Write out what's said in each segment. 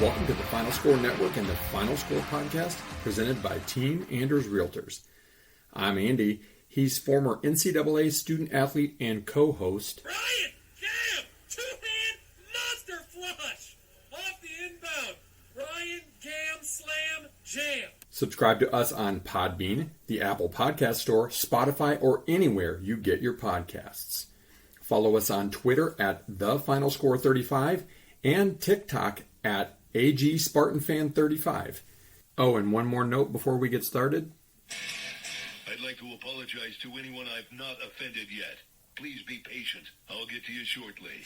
Welcome to the Final Score Network and the Final Score Podcast, presented by Team Anders Realtors. I'm Andy. He's former NCAA student athlete and co-host. Ryan, Cam, two-hand monster flush off the inbound. Ryan, Cam, slam, jam. Subscribe to us on Podbean, the Apple Podcast Store, Spotify, or anywhere you get your podcasts. Follow us on Twitter at TheFinalScore35 and TikTok at AGSpartanFan35. Oh, and one more note before we get started. I'd like to apologize to anyone I've not offended yet. Please be patient. I'll get to you shortly.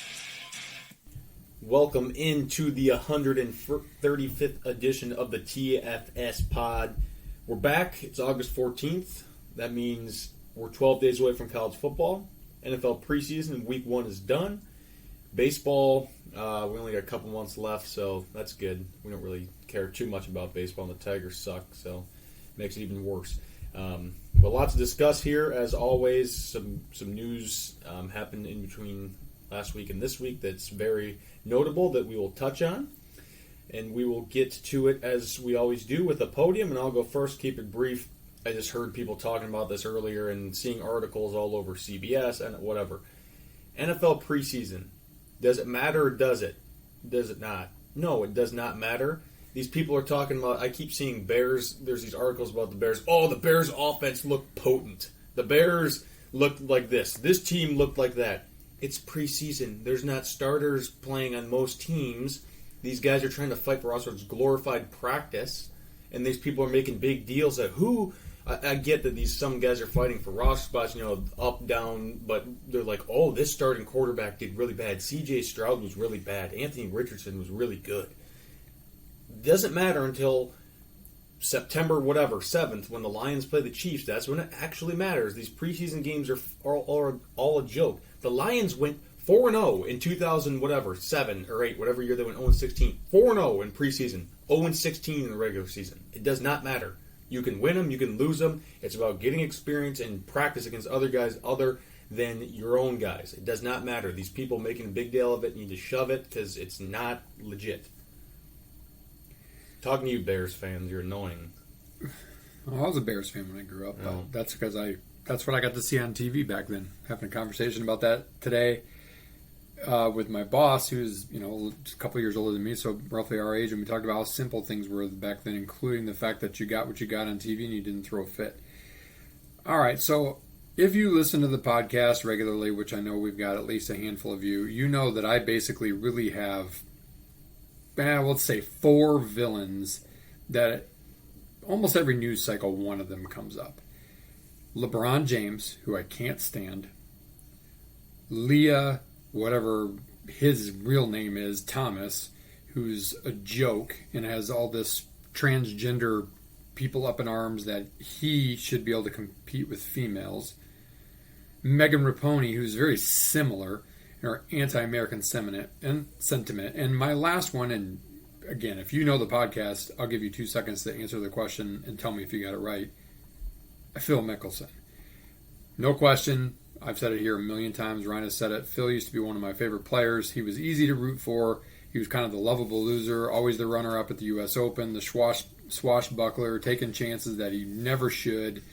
Welcome into the 135th edition of the TFS Pod. We're back. It's August 14th. That means we're 12 days away from college football. NFL preseason, week 1 is done. Baseball, we only got a couple months left, so that's good. We don't really care too much about baseball, and the Tigers suck, so it makes it even worse. But lots to discuss here, as always. Some news happened in between last week and this week that's very notable that we will touch on. And we will get to it as we always do with a podium, and I'll go first, keep it brief. I just heard people talking about this earlier and seeing articles all over CBS and whatever. NFL preseason. Does it matter or does it? Does it not? No, it does not matter. These people are talking about, I keep seeing Bears, there's these articles about the Bears. Oh, the Bears offense looked potent. The Bears looked like this. This team looked like that. It's preseason. There's not starters playing on most teams. These guys are trying to fight for roster. It's glorified practice. And these people are making big deals that I get that some guys are fighting for roster spots, up, down, but they're like, oh, this starting quarterback did really bad. C.J. Stroud was really bad. Anthony Richardson was really good. Doesn't matter until September, 7th, when the Lions play the Chiefs. That's when it actually matters. These preseason games are all a joke. The Lions went 4-0 in 7 or 8, whatever year they went 0-16. 4-0 in preseason, 0-16 in the regular season. It does not matter. You can win them, you can lose them. It's about getting experience and practice against other guys other than your own guys. It does not matter. These people making a big deal of it need to shove it because it's not legit. Talking to you, Bears fans, you're annoying. Well, I was a Bears fan when I grew up. Oh. That's because that's what I got to see on TV back then. Having a conversation about that today with my boss, who's just a couple years older than me, so roughly our age, and we talked about how simple things were back then, including the fact that you got what you got on TV and you didn't throw a fit. All right, so if you listen to the podcast regularly, which I know we've got at least a handful of you, you know that I basically really have, let's say, 4 villains that almost every news cycle, one of them comes up. LeBron James, who I can't stand. Leah, whatever his real name is, Thomas, who's a joke and has all this transgender people up in arms that he should be able to compete with females. Megan Rapinoe, who's very similar in her anti-American sentiment. And my last one, and again, if you know the podcast, I'll give you 2 seconds to answer the question and tell me if you got it right. Phil Mickelson. No question. I've said it here a million times. Ryan has said it. Phil used to be one of my favorite players. He was easy to root for. He was kind of the lovable loser, always the runner-up at the U.S. Open, the swashbuckler, taking chances that he never should,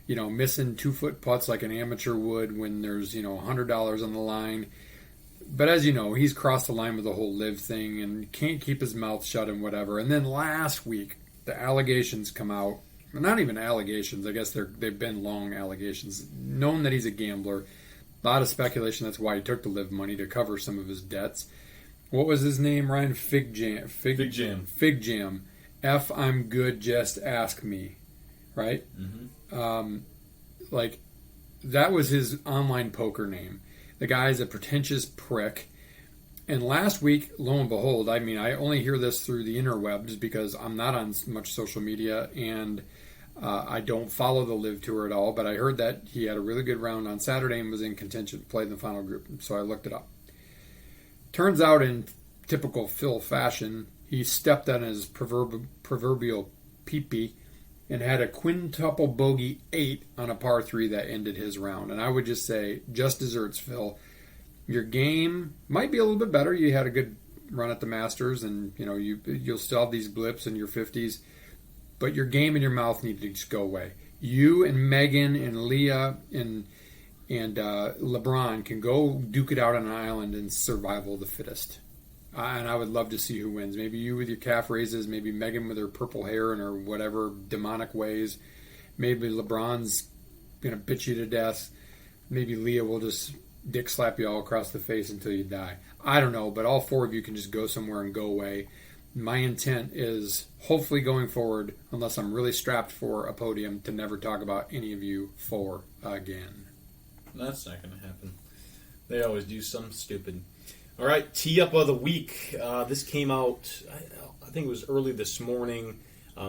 missing 2-foot putts like an amateur would when there's, $100 on the line. But as you know, he's crossed the line with the whole live thing and can't keep his mouth shut and whatever. And then last week, the allegations come out. Not even allegations. I guess they've been long allegations. Known that he's a gambler. A lot of speculation. That's why he took the live money to cover some of his debts. What was his name, Ryan? Fig Jam. Fig Jam. F, I'm good, just ask me. Right? Mm-hmm. That was his online poker name. The guy's a pretentious prick. And last week, lo and behold, I only hear this through the interwebs because I'm not on much social media and I don't follow the Live Tour at all, but I heard that he had a really good round on Saturday and was in contention, played in the final group, so I looked it up. Turns out, in typical Phil fashion, he stepped on his proverbial pee-pee and had a quintuple bogey 8 on a par 3 that ended his round. And I would just say, just desserts, Phil. Your game might be a little bit better. You had a good run at the Masters, and you'll still have these blips in your 50s, but your game and your mouth need to just go away. You and Megan and Leah and LeBron can go duke it out on an island in survival of the fittest. And I would love to see who wins. Maybe you with your calf raises, maybe Megan with her purple hair and her whatever demonic ways. Maybe LeBron's going to bitch you to death. Maybe Leah will just dick slap you all across the face until you die. I don't know, but all four of you can just go somewhere and go away. My intent is, hopefully going forward, unless I'm really strapped for a podium, to never talk about any of you four again. That's not going to happen. They always do something stupid. All right, tee up of the week. This came out, I think it was early this morning.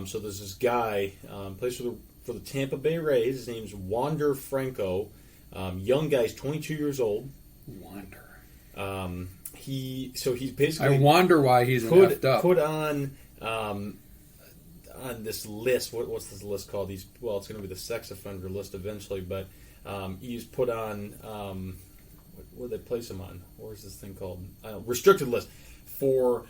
So there's this guy, plays for the Tampa Bay Rays. His name's Wander Franco. Young guy's 22 years old. Wander. He's basically. I wonder why he's effed up. Put on this list. What's this list called? It's going to be the sex offender list eventually, but he's put on. Where they place him on? Where's this thing called? Restricted list for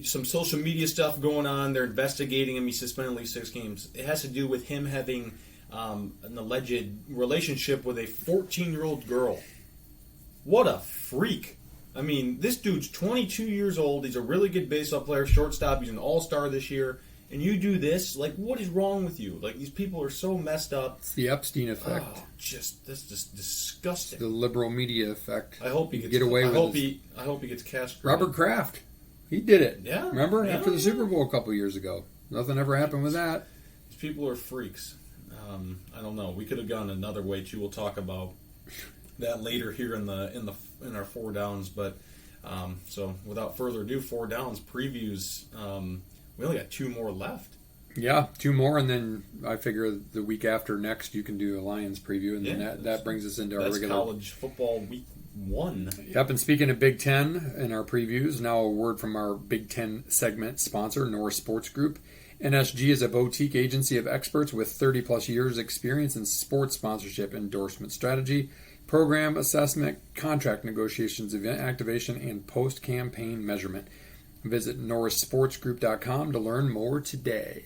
some social media stuff going on. They're investigating him. He's suspended at least 6 games. It has to do with him having an alleged relationship with a 14-year-old girl. What a freak. I mean, this dude's 22 years old. He's a really good baseball player, shortstop. He's an all-star this year. And you do this? Like, what is wrong with you? Like, these people are so messed up. It's the Epstein effect. Oh, that's just disgusting. The liberal media effect. I hope he gets get away with it. I hope he gets castrated. Robert Kraft. He did it. Yeah. Remember? Yeah, After the Super Bowl a couple years ago. Nothing ever happened with that. These people are freaks. I don't know. We could have gone another way too. We'll talk about that later here in our 4 downs. But so without further ado, 4 downs previews. We only got 2 more left. Yeah, 2 more, and then I figure the week after next you can do a Lions preview, and then that brings us into our regular college football week 1. Yep, and speaking of Big Ten in our previews, now a word from our Big Ten segment sponsor, Norris Sports Group. NSG is a boutique agency of experts with 30-plus years experience in sports sponsorship, endorsement strategy, program assessment, contract negotiations, event activation, and post-campaign measurement. Visit norrissportsgroup.com to learn more today.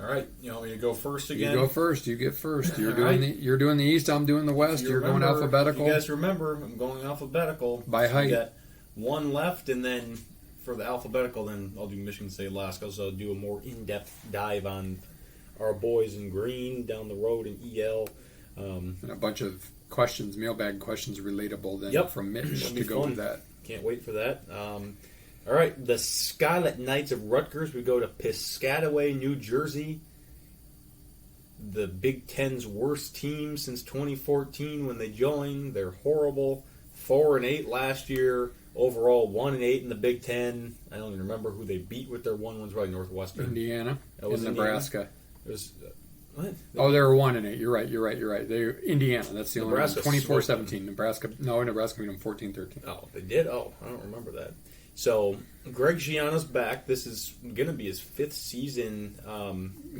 All right, you want me to go first again? You go first. You get first. You're doing the East. I'm doing the West. You're going alphabetical. You guys remember, I'm going alphabetical by height. We got 1 left, and then for the alphabetical, then I'll do Michigan State last. I'll do a more in-depth dive on our boys in green down the road in EL, and a bunch of questions, mailbag questions, relatable then from Mitch to go with that. Can't wait for that. All right, the Scarlet Knights of Rutgers. We go to Piscataway, New Jersey. The Big Ten's worst team since 2014 when they joined. They're horrible. 4-8 last year. Overall, 1-8 in the Big Ten. I don't even remember who they beat with their 1-1s. Probably Northwestern. Indiana. That was Nebraska. It was what? Oh, they were 1-8. You're right. They're Indiana. That's the only one. 24-17. Nebraska. No, Nebraska beat them 14-13. Oh, they did. Oh, I don't remember that. So, Greg Schiano's back. This is going to be his 5th season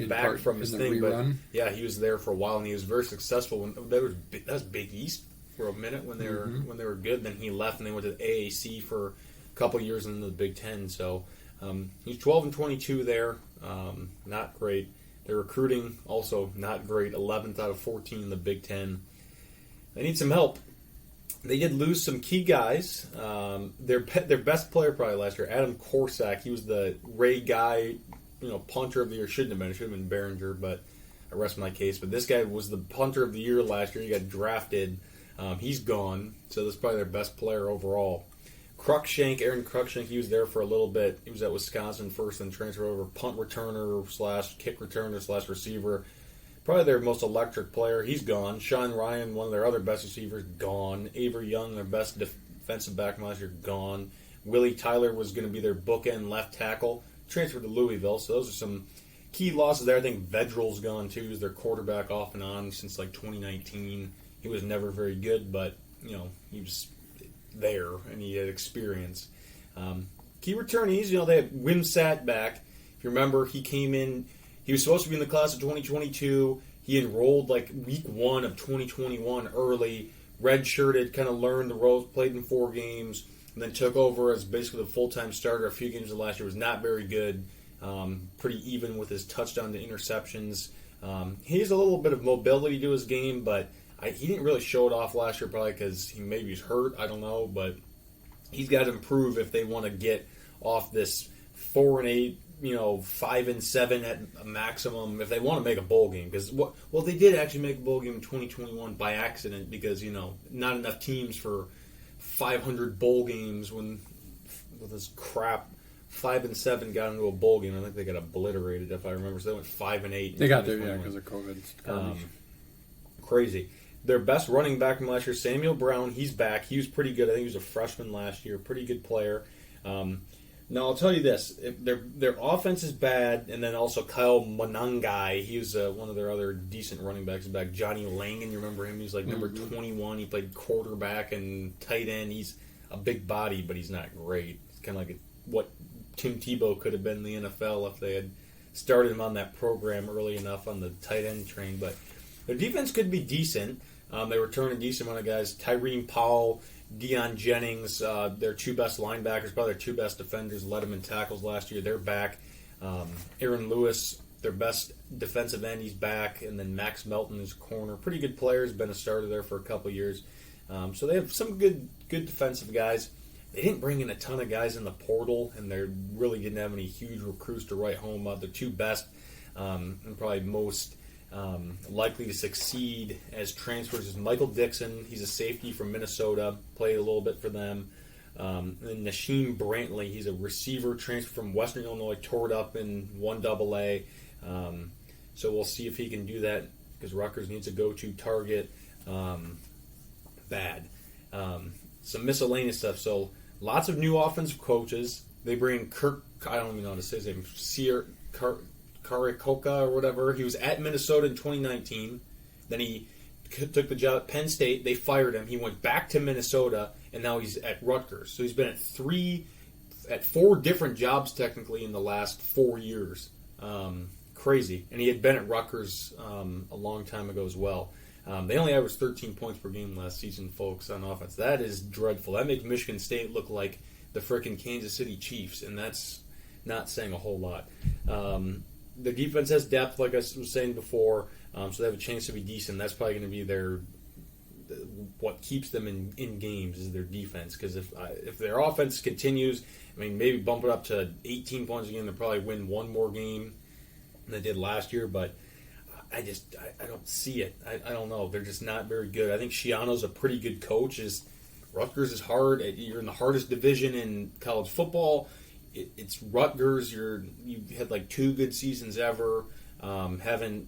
back from his thing. Rerun. But yeah, he was there for a while, and he was very successful. That was Big East for a minute when they were good. Then he left, and they went to the AAC for a couple years in the Big Ten. So he's 12-22 there. Not great. Their recruiting also not great. 11th out of 14 in the Big Ten. They need some help. They did lose some key guys. Their best player probably last year, Adam Korsak. He was the Ray guy, punter of the year. Shouldn't have been. It should have been Behringer, but I rest my case. But this guy was the punter of the year last year. He got drafted. He's gone. So this is probably their best player overall. Aaron Cruikshank, he was there for a little bit. He was at Wisconsin first, then transferred over. Punt returner / kick returner / receiver. Probably their most electric player. He's gone. Sean Ryan, one of their other best receivers, gone. Avery Young, their best defensive back last year, gone. Willie Tyler was going to be their bookend left tackle. Transferred to Louisville. So those are some key losses there. I think Vedrill's gone too. He's their quarterback off and on since 2019. He was never very good, but he was there and he had experience. Key returnees, they had Wimsat back. If you remember, he came in. He was supposed to be in the class of 2022. He enrolled week 1 of 2021 early. Redshirted, kind of learned the ropes, played in 4 games. and then took over as basically the full-time starter. A few games of last year was not very good. Pretty even with his touchdown to interceptions. He has a little bit of mobility to his game, but he didn't really show it off last year, probably because maybe he's hurt. I don't know, but he's got to improve if they want to get off this 4-8, 5-7 at a maximum. If they want to make a bowl game, because they did actually make a bowl game in 2021 by accident because not enough teams for 500 bowl games with this crap. 5-7 got into a bowl game. I think they got obliterated, if I remember. So they went 5-8. They got there, because of COVID. Crazy. Their best running back from last year, Samuel Brown, he's back. He was pretty good. I think he was a freshman last year. Pretty good player. Now, I'll tell you this. If their offense is bad, and then also Kyle Monangai, he was one of their other decent running backs back. Johnny Langan, you remember him? He's like number 21. He played quarterback and tight end. He's a big body, but he's not great. It's kind of like what Tim Tebow could have been in the NFL if they had started him on that program early enough on the tight end train. But their defense could be decent. They return a decent amount of guys. Tyreen Powell, Deion Jennings, their two best linebackers, probably their two best defenders, led them in tackles last year. They're back. Aaron Lewis, their best defensive end, he's back. And then Max Melton is corner. Pretty good player. Has been a starter there for a couple years. So they have some good defensive guys. They didn't bring in a ton of guys in the portal, and they really didn't have any huge recruits to write home about. The two best and probably most likely to succeed as transfers is Michael Dixon. He's a safety from Minnesota, played a little bit for them. And Nasheem Brantley, he's a receiver transfer from Western Illinois, tore it up in 1AA. So we'll see if he can do that because Rutgers needs a go-to target. Bad. Some miscellaneous stuff. So lots of new offensive coaches. They bring Kirk, I don't even know how to say his name, Karikoka or whatever. He was at Minnesota in 2019. Then he took the job at Penn State. They fired him. He went back to Minnesota, and now he's at Rutgers. So he's been at four different jobs technically in the last 4 years. Crazy. And he had been at Rutgers a long time ago as well. They only averaged 13 points per game last season, folks, on offense. That is dreadful. That makes Michigan State look like the frickin' Kansas City Chiefs, and that's not saying a whole lot. The defense has depth, like I was saying before, so they have a chance to be decent. That's probably going to be what keeps them in games is their defense. Because if their offense continues, maybe bump it up to 18 points a game, they'll probably win one more game than they did last year, but I don't see it. I don't know. They're just not very good. I think Shiano's a pretty good coach. Rutgers is hard. You're in the hardest division in college football. It's Rutgers. You've had like 2 good seasons ever. Haven't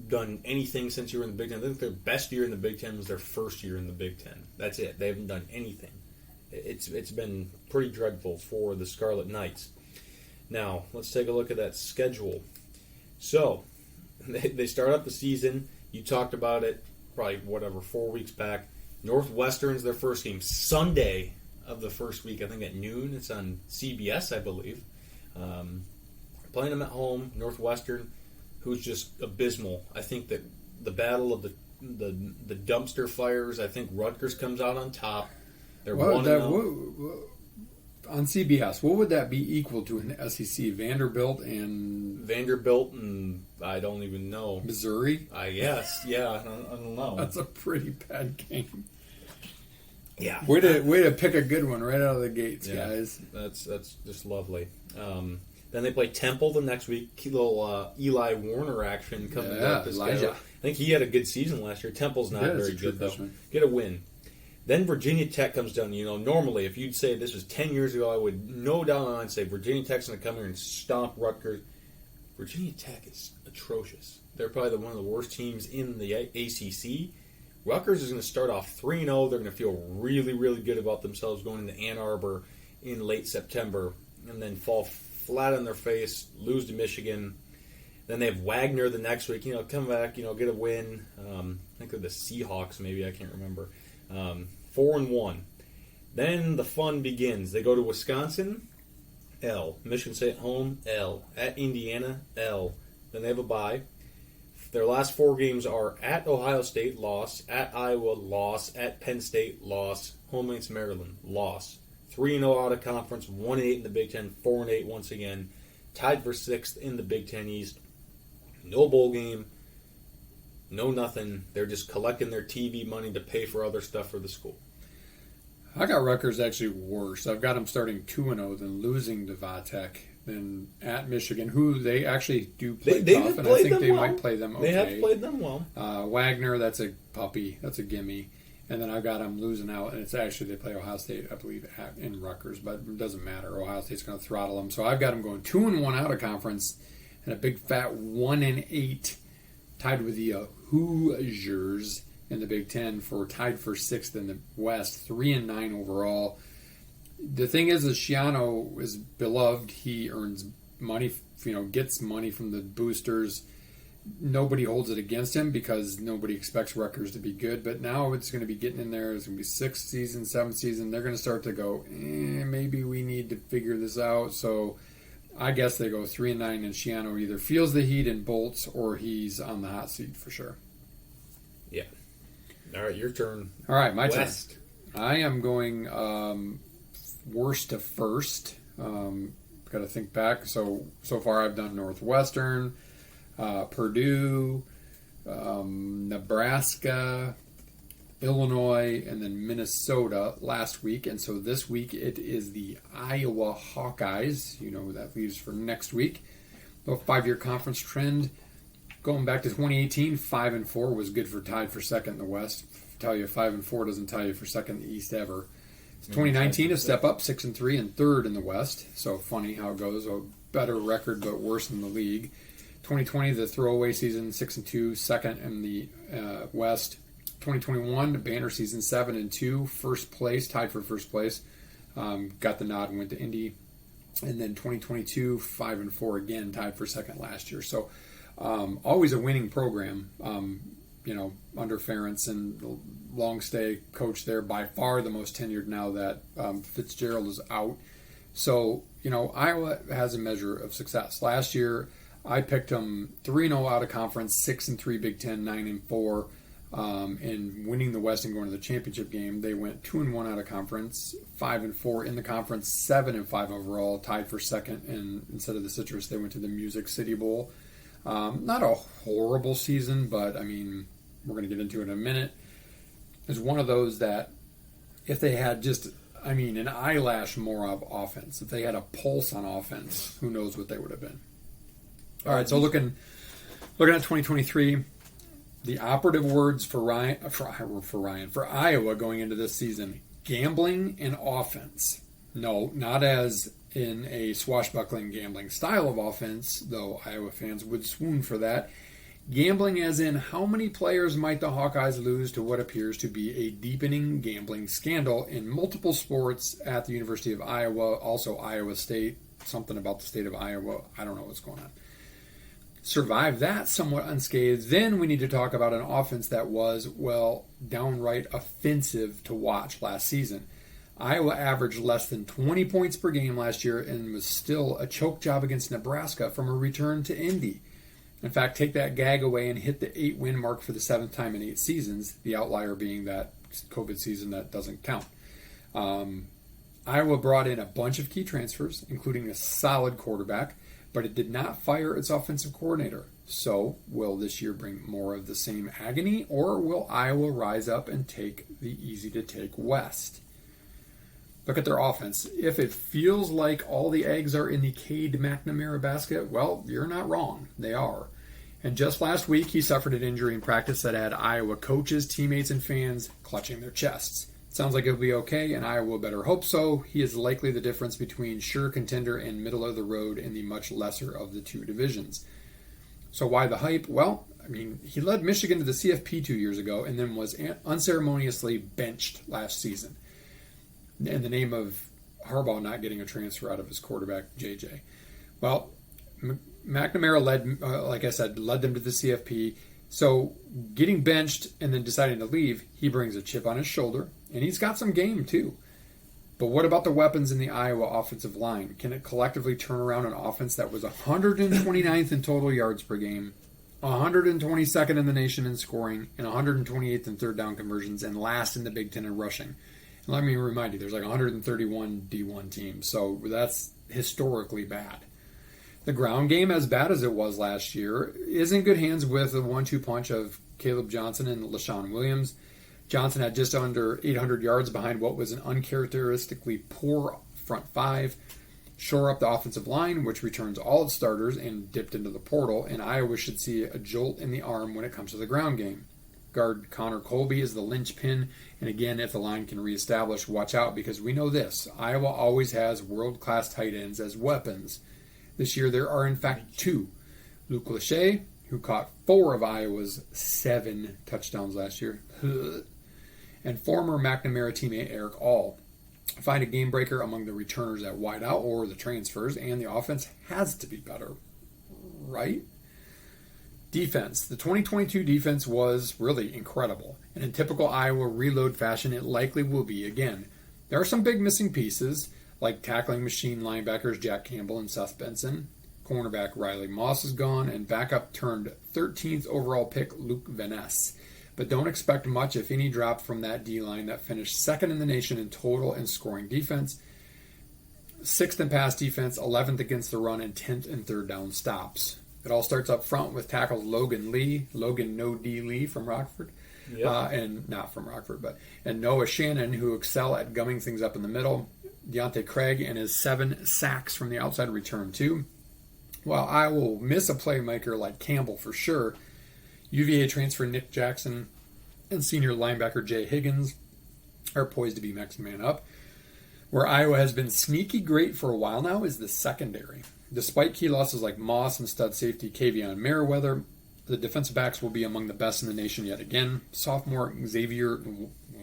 done anything since you were in the Big Ten. I think their best year in the Big Ten was their first year in the Big Ten. That's it. They haven't done anything. It's been pretty dreadful for the Scarlet Knights. Now, let's take a look at that schedule. So, they start up the season. You talked about it probably, 4 weeks back. Northwestern's their first game. Sunday of the first week, I think at noon. It's on CBS, I believe. Playing them at home. Northwestern, who's just abysmal. I think that the battle of the dumpster fires, I think Rutgers comes out on top. They're 1-0. On CBS, what would that be equal to in SEC? Vanderbilt and I don't even know. Missouri? I guess. Yeah, I don't know. That's a pretty bad game. Yeah. Way to pick a good one right out of the gates, guys. That's just lovely. Then they play Temple the next week. Little Eli Warner action coming up. Elijah. I think he had a good season last year. Temple's not very good, though. Freshman. Get a win. Then Virginia Tech comes down. Normally, if you'd say this was 10 years ago, I would no doubt on say Virginia Tech's going to come here and stomp Rutgers. Virginia Tech is atrocious. They're probably one of the worst teams in the ACC. Rutgers is going to start off 3-0. They're going to feel really, really good about themselves going into Ann Arbor in late September and then fall flat on their face, lose to Michigan. Then they have Wagner the next week. Come back, get a win. I think they're the Seahawks, maybe. I can't remember. 4-1. Then the fun begins. They go to Wisconsin, L. Michigan State at home, L. At Indiana, L. Then they have a bye. Their last 4 games are at Ohio State, loss. At Iowa, loss. At Penn State, loss. Home against Maryland, loss. 3-0 out of conference, 1-8 in the Big Ten, 4-8 once again. Tied for 6th in the Big Ten East. No bowl game. No nothing. They're just collecting their TV money to pay for other stuff for the school. I got Rutgers actually worse. I've got them starting 2-0, then losing to Vatek, then at Michigan, who they actually do play tough, and I think they might play them okay. They have played them well. Wagner, that's a puppy. That's a gimme. And then I've got them losing out, and it's actually they play Ohio State, I believe, in Rutgers, but it doesn't matter. Ohio State's going to throttle them. So I've got them going 2-1 out of conference, and a big fat 1-8, tied with the Hoosiers in the Big Ten tied for 6th in the West, 3-9 overall. The thing is Schiano is beloved. He earns money, gets money from the boosters. Nobody holds it against him because nobody expects Rutgers to be good. But now it's going to be getting in there. It's going to be 6th season, 7th season. They're going to start to go, maybe we need to figure this out. So I guess they go 3-9, and Schiano either feels the heat and bolts, or he's on the hot seat for sure. Yeah. All right, your turn. All right, my West. turn. I am going worst to first. Got to think back. So far I've done Northwestern, Purdue, Nebraska, Illinois, and then Minnesota last week. And so this week it is the Iowa Hawkeyes. You know who that leaves for next week. The 5-year conference trend going back to 2018, 5-4 was good for tied for second in the West. Tell you 5-4 doesn't tell you for second in the East ever. 2019 a step up, 6-3 and third in the West. So funny how it goes. A better record but worse in the league. 2020 the throwaway season, 6-2, second in the West. 2021 the banner season, 7-2, first place, tied for first place. Got the nod and went to Indy. And then 2022 5-4 again, tied for second last year. So always a winning program. Under Ferentz and long stay coach there, by far the most tenured now that Fitzgerald is out. So, Iowa has a measure of success. Last year, I picked them 3-0 out of conference, 6-3 Big Ten, 9-4, and winning the West and going to the championship game. They went 2-1 out of conference, 5-4 in the conference, 7-5 overall, tied for second. And instead of the Citrus, they went to the Music City Bowl. Not a horrible season, but we're going to get into it in a minute. It's one of those that if they had just, an eyelash more of offense, if they had a pulse on offense, who knows what they would have been. All right, so looking at 2023, the operative words for Iowa going into this season: gambling and offense. No, not as in a swashbuckling gambling style of offense, though Iowa fans would swoon for that. Gambling as in how many players might the Hawkeyes lose to what appears to be a deepening gambling scandal in multiple sports at the University of Iowa, also Iowa State, something about the state of Iowa. I don't know what's going on. Survive that somewhat unscathed, then we need to talk about an offense that was, downright offensive to watch last season. Iowa averaged less than 20 points per game last year and was still a choke job against Nebraska from a return to Indy. In fact, take that gag away and hit the 8-win mark for the 7th time in 8 seasons, the outlier being that COVID season that doesn't count. Iowa brought in a bunch of key transfers, including a solid quarterback, but it did not fire its offensive coordinator. So, will this year bring more of the same agony, or will Iowa rise up and take the easy-to-take West? Look at their offense. If it feels like all the eggs are in the Cade McNamara basket, well, you're not wrong. They are. And just last week, he suffered an injury in practice that had Iowa coaches, teammates, and fans clutching their chests. Sounds like he'll be okay, and Iowa better hope so. He is likely the difference between sure contender and middle of the road in the much lesser of the two divisions. So why the hype? Well, he led Michigan to the CFP 2 years ago and then was unceremoniously benched last season in the name of Harbaugh not getting a transfer out of his quarterback, JJ. Well, McNamara led them to the CFP. So getting benched and then deciding to leave, he brings a chip on his shoulder, and he's got some game too. But what about the weapons in the Iowa offensive line? Can it collectively turn around an offense that was 129th in total yards per game, 122nd in the nation in scoring, and 128th in third down conversions, and last in the Big Ten in rushing? Let me remind you, there's like 131 D1 teams, so that's historically bad. The ground game, as bad as it was last year, is in good hands with the 1-2 punch of Caleb Johnson and LaShawn Williams. Johnson had just under 800 yards behind what was an uncharacteristically poor front five. Shore up the offensive line, which returns all its starters and dipped into the portal, and Iowa should see a jolt in the arm when it comes to the ground game. Guard Connor Colby is the linchpin, and again, if the line can reestablish, watch out, because we know this. Iowa always has world-class tight ends as weapons. This year there are in fact 2. Luke Lachey, who caught 4 of Iowa's 7 touchdowns last year, and former McNamara teammate Eric All. Find a game breaker among the returners at wideout or the transfers, and the offense has to be better, right? Defense. The 2022 defense was really incredible, and in typical Iowa reload fashion, it likely will be again. There are some big missing pieces, like tackling machine linebackers Jack Campbell and Seth Benson. Cornerback Riley Moss is gone, and backup turned 13th overall pick Luke Van Ness. But don't expect much, if any, drop from that D-line that finished second in the nation in total and scoring defense, 6th in pass defense, 11th against the run, and 10th in third down stops. It all starts up front with tackles Logan No D Lee from Rockford, and not from Rockford, and Noah Shannon, who excel at gumming things up in the middle. Deontay Craig and his 7 sacks from the outside return too. While I will miss a playmaker like Campbell for sure, UVA transfer Nick Jackson and senior linebacker Jay Higgins are poised to be next man up. Where Iowa has been sneaky great for a while now is the secondary. Despite key losses like Moss and stud safety Kavion Merriweather, the defensive backs will be among the best in the nation yet again. Sophomore Xavier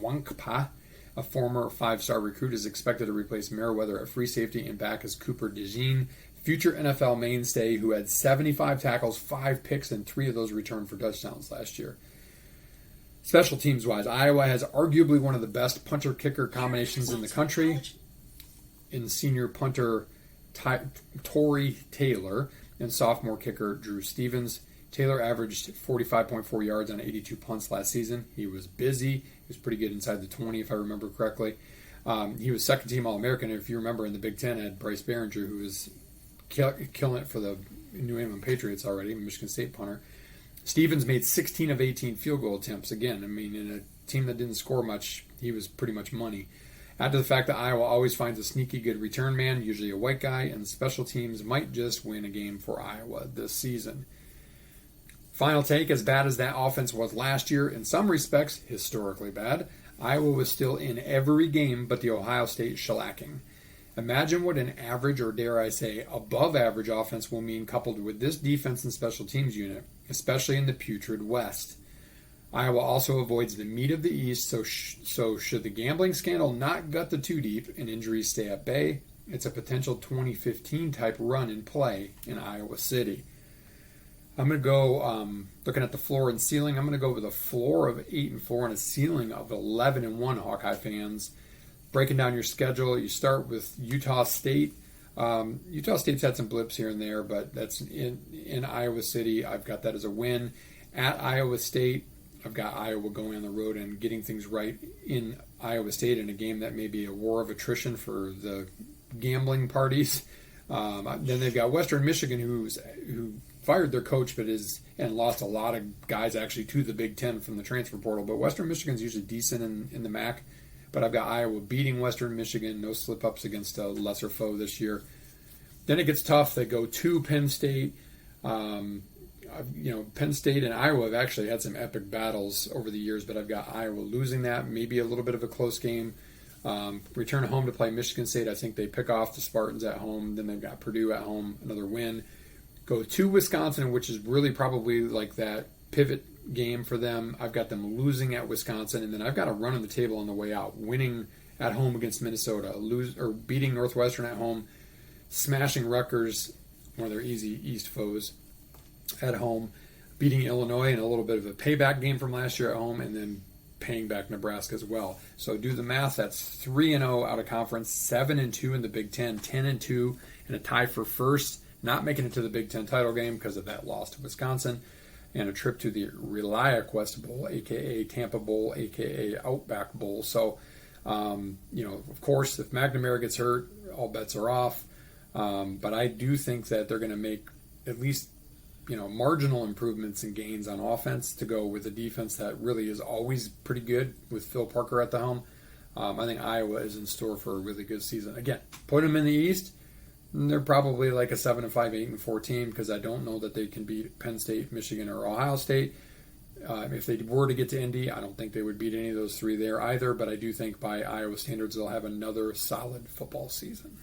Wankpa, a former 5-star recruit, is expected to replace Merriweather at free safety, and back is Cooper DeJean, future NFL mainstay who had 75 tackles, 5 picks, and 3 of those returned for touchdowns last year. Special teams wise, Iowa has arguably one of the best punter-kicker combinations in the country in senior punter Torrey Taylor and sophomore kicker Drew Stevens. Taylor averaged 45.4 yards on 82 punts last season. He was busy. He was pretty good inside the 20, if I remember correctly. He was second-team All-American. If you remember, in the Big Ten, had Bryce Behringer, who was killing it for the New England Patriots already, Michigan State punter. Stevens made 16 of 18 field goal attempts. Again, I mean, in a team that didn't score much, he was pretty much money. Add to the fact that Iowa always finds a sneaky good return man, usually a white guy, and special teams might just win a game for Iowa this season. Final take, as bad as that offense was last year, in some respects, historically bad, Iowa was still in every game but the Ohio State shellacking. Imagine what an average, or dare I say, above average offense will mean coupled with this defense and special teams unit, especially in the putrid West. Iowa also avoids the meat of the East, so should the gambling scandal not gut the too deep and injuries stay at bay, it's a potential 2015 type run in play in Iowa City. I'm going to go, looking at the floor and ceiling, I'm going to go with a floor of 8-4 and a ceiling of 11-1, Hawkeye fans. Breaking down your schedule, you start with Utah State. Utah State's had some blips here and there, but that's in Iowa City. I've got that as a win. At Iowa State, I've got Iowa going on the road and getting things right in Iowa State in a game that may be a war of attrition for the gambling parties. Then they've got Western Michigan, who fired their coach, and lost a lot of guys actually to the Big Ten from the transfer portal. But Western Michigan's usually decent in the MAC. But I've got Iowa beating Western Michigan, no slip-ups against a lesser foe this year. Then it gets tough. They go to Penn State. Penn State and Iowa have actually had some epic battles over the years, but I've got Iowa losing that, maybe a little bit of a close game. Return home to play Michigan State. I think they pick off the Spartans at home. Then they've got Purdue at home, another win. Go to Wisconsin, which is really probably like that pivot game for them. I've got them losing at Wisconsin, and then I've got a run on the table on the way out, winning at home against Minnesota, beating Northwestern at home, smashing Rutgers, one of their easy East foes, at home, beating Illinois in a little bit of a payback game from last year at home, and then paying back Nebraska as well. So do the math. That's 3-0 out of conference, 7-2 in the Big Ten, 10-2, and a tie for first. Not making it to the Big Ten title game because of that loss to Wisconsin, and a trip to the ReliaQuest Bowl, a.k.a. Tampa Bowl, a.k.a. Outback Bowl. So Of course, if McNamara gets hurt, all bets are off. But I do think that they're going to make at least, marginal improvements and gains on offense to go with a defense that really is always pretty good with Phil Parker at the helm. I think Iowa is in store for a really good season. Again, put them in the East, they're probably like a 7-5, 8-4 team because I don't know that they can beat Penn State, Michigan, or Ohio State. If they were to get to Indy, I don't think they would beat any of those three there either, but I do think by Iowa standards they'll have another solid football season.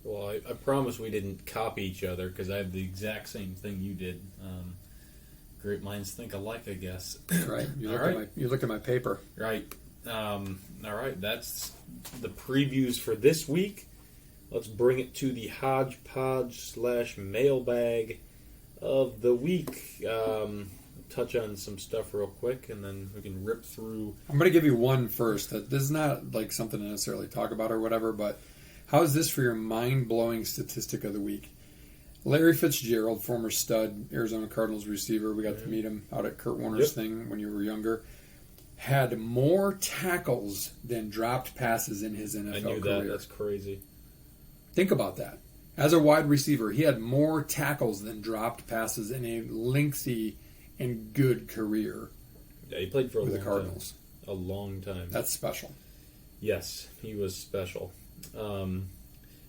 Well, I promise we didn't copy each other because I have the exact same thing you did. Great minds think alike, I guess. Right. You looked at my paper. Right. All right. That's the previews for this week. Let's bring it to the hodgepodge / mailbag of the week. Touch on some stuff real quick, and then we can rip through. I'm going to give you one first. This is not like something to necessarily talk about or whatever, but how is this for your mind-blowing statistic of the week? Larry Fitzgerald, former stud Arizona Cardinals receiver, we got to meet him out at Kurt Warner's thing when you were younger, had more tackles than dropped passes in his NFL career. I knew that. That's crazy. Think about that. As a wide receiver, he had more tackles than dropped passes in a lengthy and good career. Yeah, he played for the Cardinals. A long time. That's special. Yes, he was special.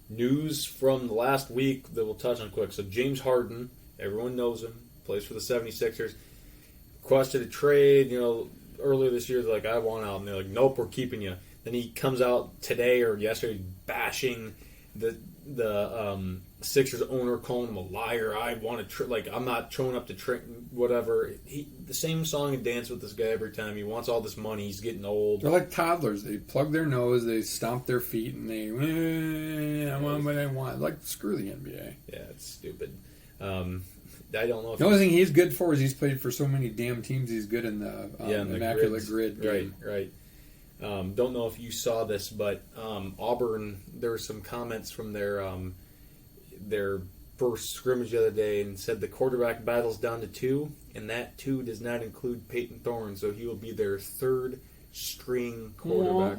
News from the last week that we'll touch on quick. So James Harden, everyone knows him, plays for the 76ers. Requested a trade, earlier this year, they're like, I want out. And they're like, nope, we're keeping you. Then he comes out today or yesterday bashing the Sixers owner, calling him a liar. I want to I'm not showing up to whatever. The same song and dance with this guy every time. He wants all this money. He's getting old. They're like toddlers. They plug their nose, they stomp their feet, and they I want what I want. Like, screw the NBA. Yeah, it's stupid. I don't know. If the only thing he's good for is he's played for so many damn teams. He's good in the immaculate grid game. Right. Don't know if you saw this, but Auburn, there were some comments from their first scrimmage the other day and said the quarterback battle's down to 2, and that 2 does not include Peyton Thorne, so he will be their third string quarterback.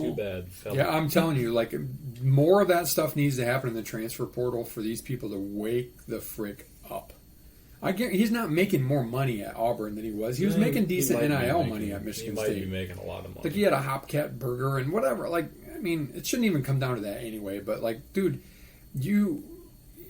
Too bad. Yeah, I'm telling you, like, more of that stuff needs to happen in the transfer portal for these people to wake the frick up. He's not making more money at Auburn than he was. He was making decent NIL money at Michigan State. He might be making a lot of money. Like, he had a Hopcat burger and whatever. Like, I mean, it shouldn't even come down to that anyway. But, like, dude, you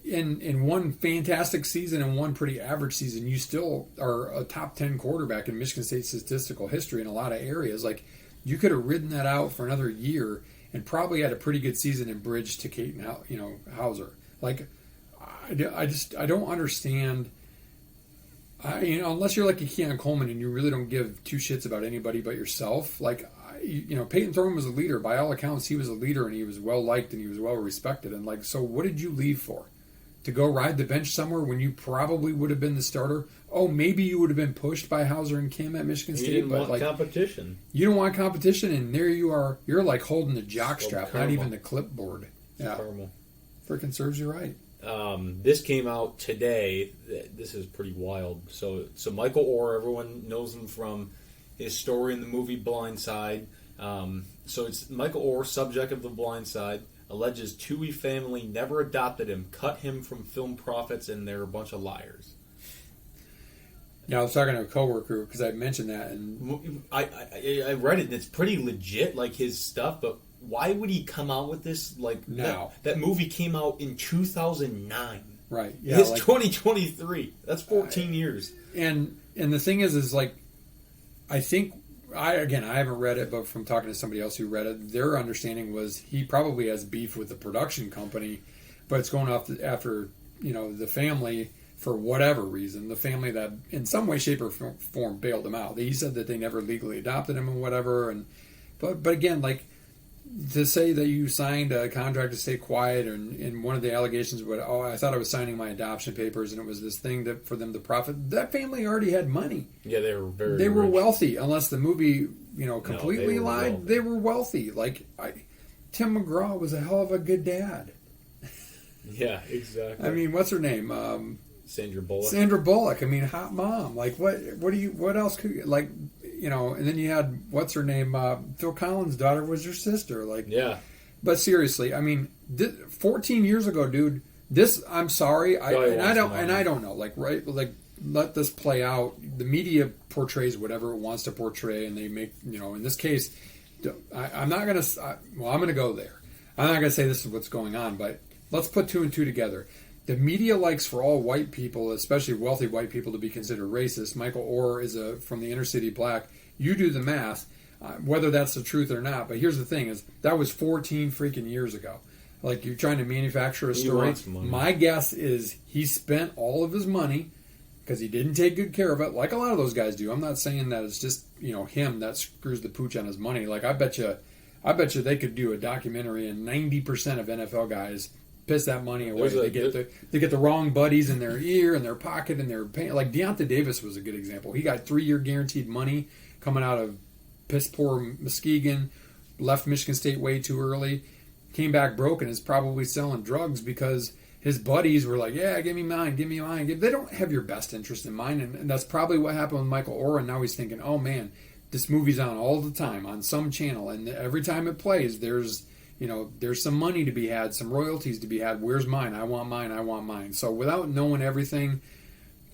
in one fantastic season and one pretty average season, you still are a top 10 quarterback in Michigan State statistical history in a lot of areas. Like, you could have ridden that out for another year and probably had a pretty good season and bridged to Caton, Hauser. Like, I don't understand. Unless you're like a Keon Coleman and you really don't give two shits about anybody but yourself. Like, Peyton Thorne was a leader. By all accounts, he was a leader and he was well liked and he was well respected. And like, so what did you leave for? To go ride the bench somewhere when you probably would have been the starter? Oh, maybe you would have been pushed by Hauser and Kim at Michigan State. You didn't want competition. You don't want competition, and there you are. You're like holding the jockstrap, not even the clipboard. Yeah, freaking serves you right. This came out today. This is pretty wild. So Michael Orr, everyone knows him from his story in the movie Blind Side. So it's Michael Orr, subject of The Blind Side, alleges Toohey family never adopted him, cut him from film profits, and they're a bunch of liars. Yeah, I was talking to a coworker because I mentioned that, and I read it, and it's pretty legit, like his stuff, but why would he come out with this like now? That movie came out in 2009. Right. Yeah. It's 2023. That's 14 years. And the thing is like, I think I haven't read it, but from talking to somebody else who read it, their understanding was he probably has beef with the production company, but it's going off after the family for whatever reason. The family that in some way, shape, or form bailed him out. He said that they never legally adopted him and whatever. But again, like, to say that you signed a contract to stay quiet, and one of the allegations was, I thought I was signing my adoption papers, and it was this thing for them to profit. That family already had money. Yeah, they were They were wealthy, unless the movie, completely lied. Wealthy. They were wealthy. Like, Tim McGraw was a hell of a good dad. Yeah, exactly. I mean, what's her name? Sandra Bullock. Sandra Bullock. I mean, hot mom. Like, what else could, like, and then you had, what's her name? Phil Collins' daughter was your sister. Like, Yeah. But seriously, I mean, 14 years ago, dude, I'm sorry. I don't know. Like, right. Like, let this play out. The media portrays whatever it wants to portray, and they make, in this case, I'm not going to, I'm going to go there. I'm not going to say this is what's going on, but let's put two and two together. The media likes for all white people, especially wealthy white people, to be considered racist. Michael Oher is from the inner city black. You do the math, whether that's the truth or not. But here's the thing: is that was 14 freaking years ago. Like, you're trying to manufacture a story. My guess is he spent all of his money because he didn't take good care of it, like a lot of those guys do. I'm not saying that it's just him that screws the pooch on his money. Like, I bet you they could do a documentary, and 90% of NFL guys piss that money away. They get the wrong buddies in their ear and their pocket and their pay. Like, Deontay Davis was a good example. He got 3-year guaranteed money coming out of piss poor Muskegon, left Michigan State way too early, came back broke, and is probably selling drugs because his buddies were like, yeah, give me mine. They don't have your best interest in mind, and that's probably what happened with Michael Oher. And now he's thinking, oh man, this movie's on all the time on some channel, and every time it plays, there's some money to be had, some royalties to be had. Where's mine? I want mine. So without knowing everything,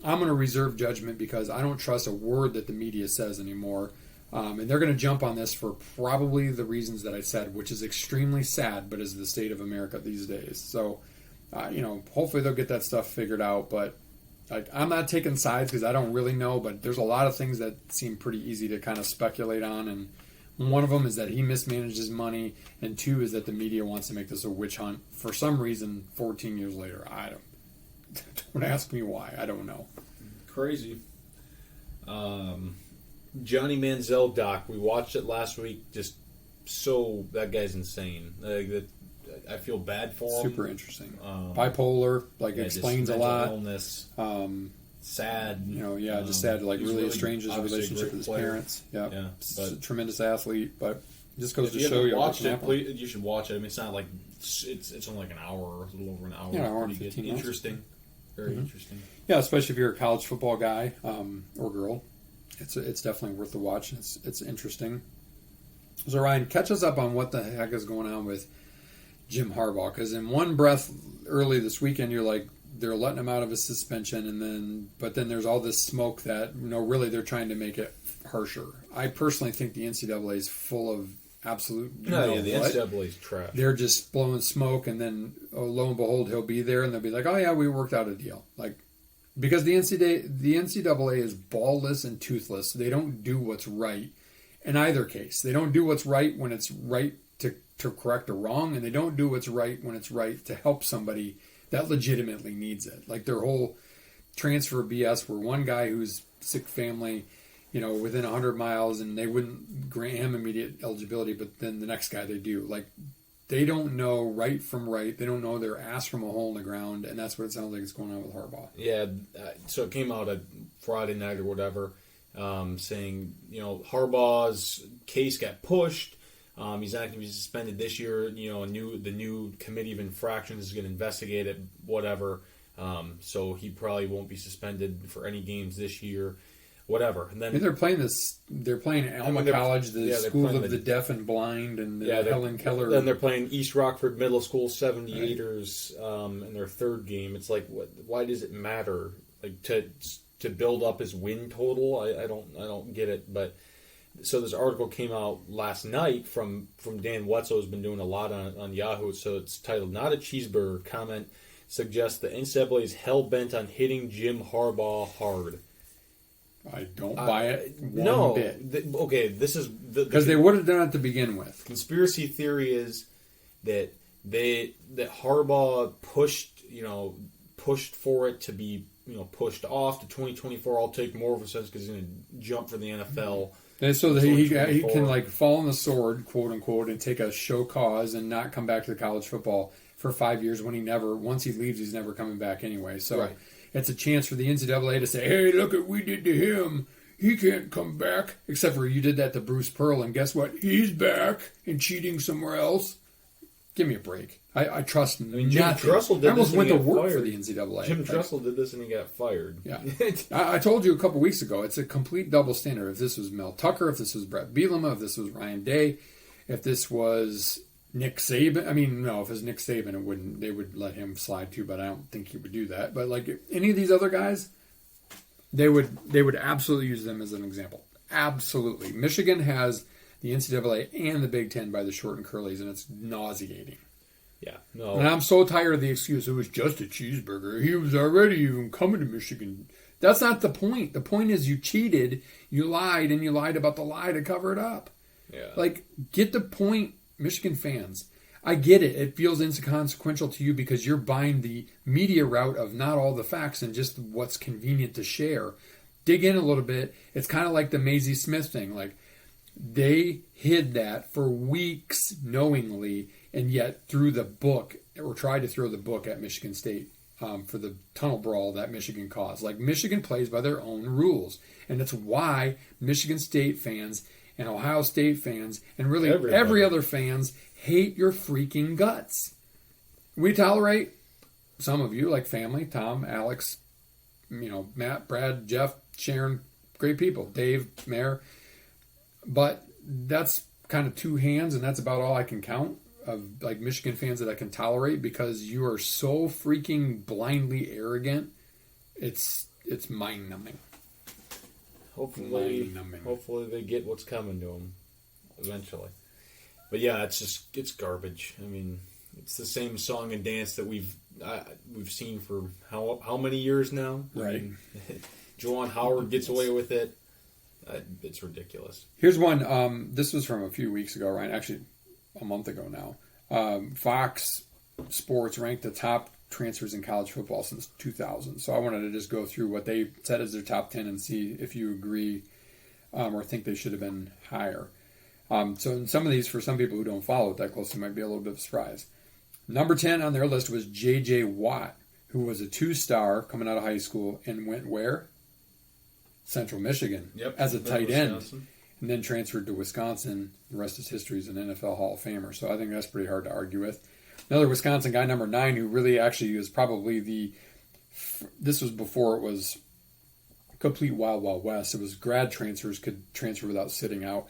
I'm going to reserve judgment because I don't trust a word that the media says anymore. And they're going to jump on this for probably the reasons that I said, which is extremely sad, but is the state of America these days. So, hopefully they'll get that stuff figured out. But I'm not taking sides because I don't really know, but there's a lot of things that seem pretty easy to kind of speculate on. And one of them is that he mismanaged his money, and two is that the media wants to make this a witch hunt for some reason 14 years later. Don't ask me why. I don't know. Crazy. Johnny Manziel doc. We watched it last week. That guy's insane. I feel bad for him. Super interesting. Bipolar, explains a lot. Illness. Sad. Just sad to really estrange his relationship with his parents. Yeah, but a tremendous athlete, but just goes to you show you. Watched it, you should watch it. I mean, it's not like it's only like an hour, a little over an hour. Yeah, an hour and 15 minutes. Interesting. Very interesting. Yeah, especially if you're a college football guy or girl. It's definitely worth the watch. It's interesting. So Ryan, catch us up on what the heck is going on with Jim Harbaugh, because in one breath early this weekend you're like, they're letting him out of his suspension, but then there's all this smoke that really they're trying to make it harsher. I personally think the NCAA is full of absolute. The NCAA is trash. They're just blowing smoke, and then lo and behold, he'll be there, and they'll be like, "Oh yeah, we worked out a deal." Because the NCAA is ballless and toothless. They don't do what's right in either case. They don't do what's right when it's right to correct a wrong, and they don't do what's right when it's right to help somebody that legitimately needs it. Like their whole transfer BS where one guy who's sick family, within 100 miles, and they wouldn't grant him immediate eligibility, but then the next guy they do. They don't know right from right. They don't know their ass from a hole in the ground, and that's what it sounds like is going on with Harbaugh. Yeah, so it came out Friday night or whatever, saying, Harbaugh's case got pushed. He's not going to be suspended this year. The new committee of infractions is going to investigate it, whatever. So he probably won't be suspended for any games this year, whatever. And then they're playing this. They're playing Alma College, the School of the Deaf and Blind, and Helen Keller. Then they're playing East Rockford Middle School 78ers in their third game. It's like, why does it matter? To build up his win total? I don't get it, but. So this article came out last night from Dan Wetzel, who's been doing a lot on Yahoo. So it's titled, "Not a Cheeseburger." Comment suggests the NCAA is hell-bent on hitting Jim Harbaugh hard. I don't buy it one bit. Okay, this is... Because they would have done it to begin with. Conspiracy theory is that Harbaugh pushed for it to be pushed off to 2024. I'll take more of a sense because he's going to jump for the NFL. And so that he can fall on the sword, quote unquote, and take a show cause and not come back to the college football for 5 years when once he leaves, he's never coming back anyway. So It's a chance for the NCAA to say, hey, look at what we did to him. He can't come back. Except for you did that to Bruce Pearl, and guess what? He's back and cheating somewhere else. Give me a break. I trust mean, Jim nothing. Tressel did I almost this went to and he got work for fired. the NCAA. Jim Tressel did this and he got fired. Yeah. I told you a couple weeks ago, it's a complete double standard. If this was Mel Tucker, if this was Brett Bielema, if this was Ryan Day, if this was Nick Saban. I mean, no, if it was Nick Saban, they would let him slide too, but I don't think he would do that. But like any of these other guys, they would absolutely use them as an example. Absolutely. Michigan has the NCAA and the Big Ten by the short and curlies, and it's nauseating. Yeah, no. And I'm so tired of the excuse, it was just a cheeseburger. He was already even coming to Michigan. That's not the point. The point is you cheated, you lied, and you lied about the lie to cover it up. Yeah. Like, get the point, Michigan fans. I get it. It feels inconsequential to you because you're buying the media route of not all the facts and just what's convenient to share. Dig in a little bit. It's kind of like the Maisie Smith thing. Like, they hid that for weeks knowingly, and yet threw the book, or tried to throw the book at Michigan State for the tunnel brawl that Michigan caused. Like, Michigan plays by their own rules. And it's why Michigan State fans and Ohio State fans and really every other fans hate your freaking guts. We tolerate some of you, like family, Tom, Alex, Matt, Brad, Jeff, Sharon, great people, Dave, Mayor. But that's kind of two hands, and that's about all I can count of like Michigan fans that I can tolerate because you are so freaking blindly arrogant. It's mind-numbing. Hopefully they get what's coming to them eventually. But yeah, it's garbage. I mean, it's the same song and dance that we've seen for how many years now? Right. I mean, Juwan Howard gets away with it. It's ridiculous. Here's one. This was from a few weeks ago, right? Actually, a month ago now. Fox Sports ranked the top transfers in college football since 2000. So I wanted to just go through what they said as their top 10 and see if you agree or think they should have been higher. So in some of these, for some people who don't follow it that closely, might be a little bit of a surprise. Number 10 on their list was J.J. Watt, who was a 2-star coming out of high school and went where? Central Michigan as a tight end, and then transferred to Wisconsin. The rest is history. He's an NFL Hall of Famer, so I think that's pretty hard to argue with. Another Wisconsin guy, number 9, who really actually was probably this was before it was complete Wild Wild West. It was grad transfers could transfer without sitting out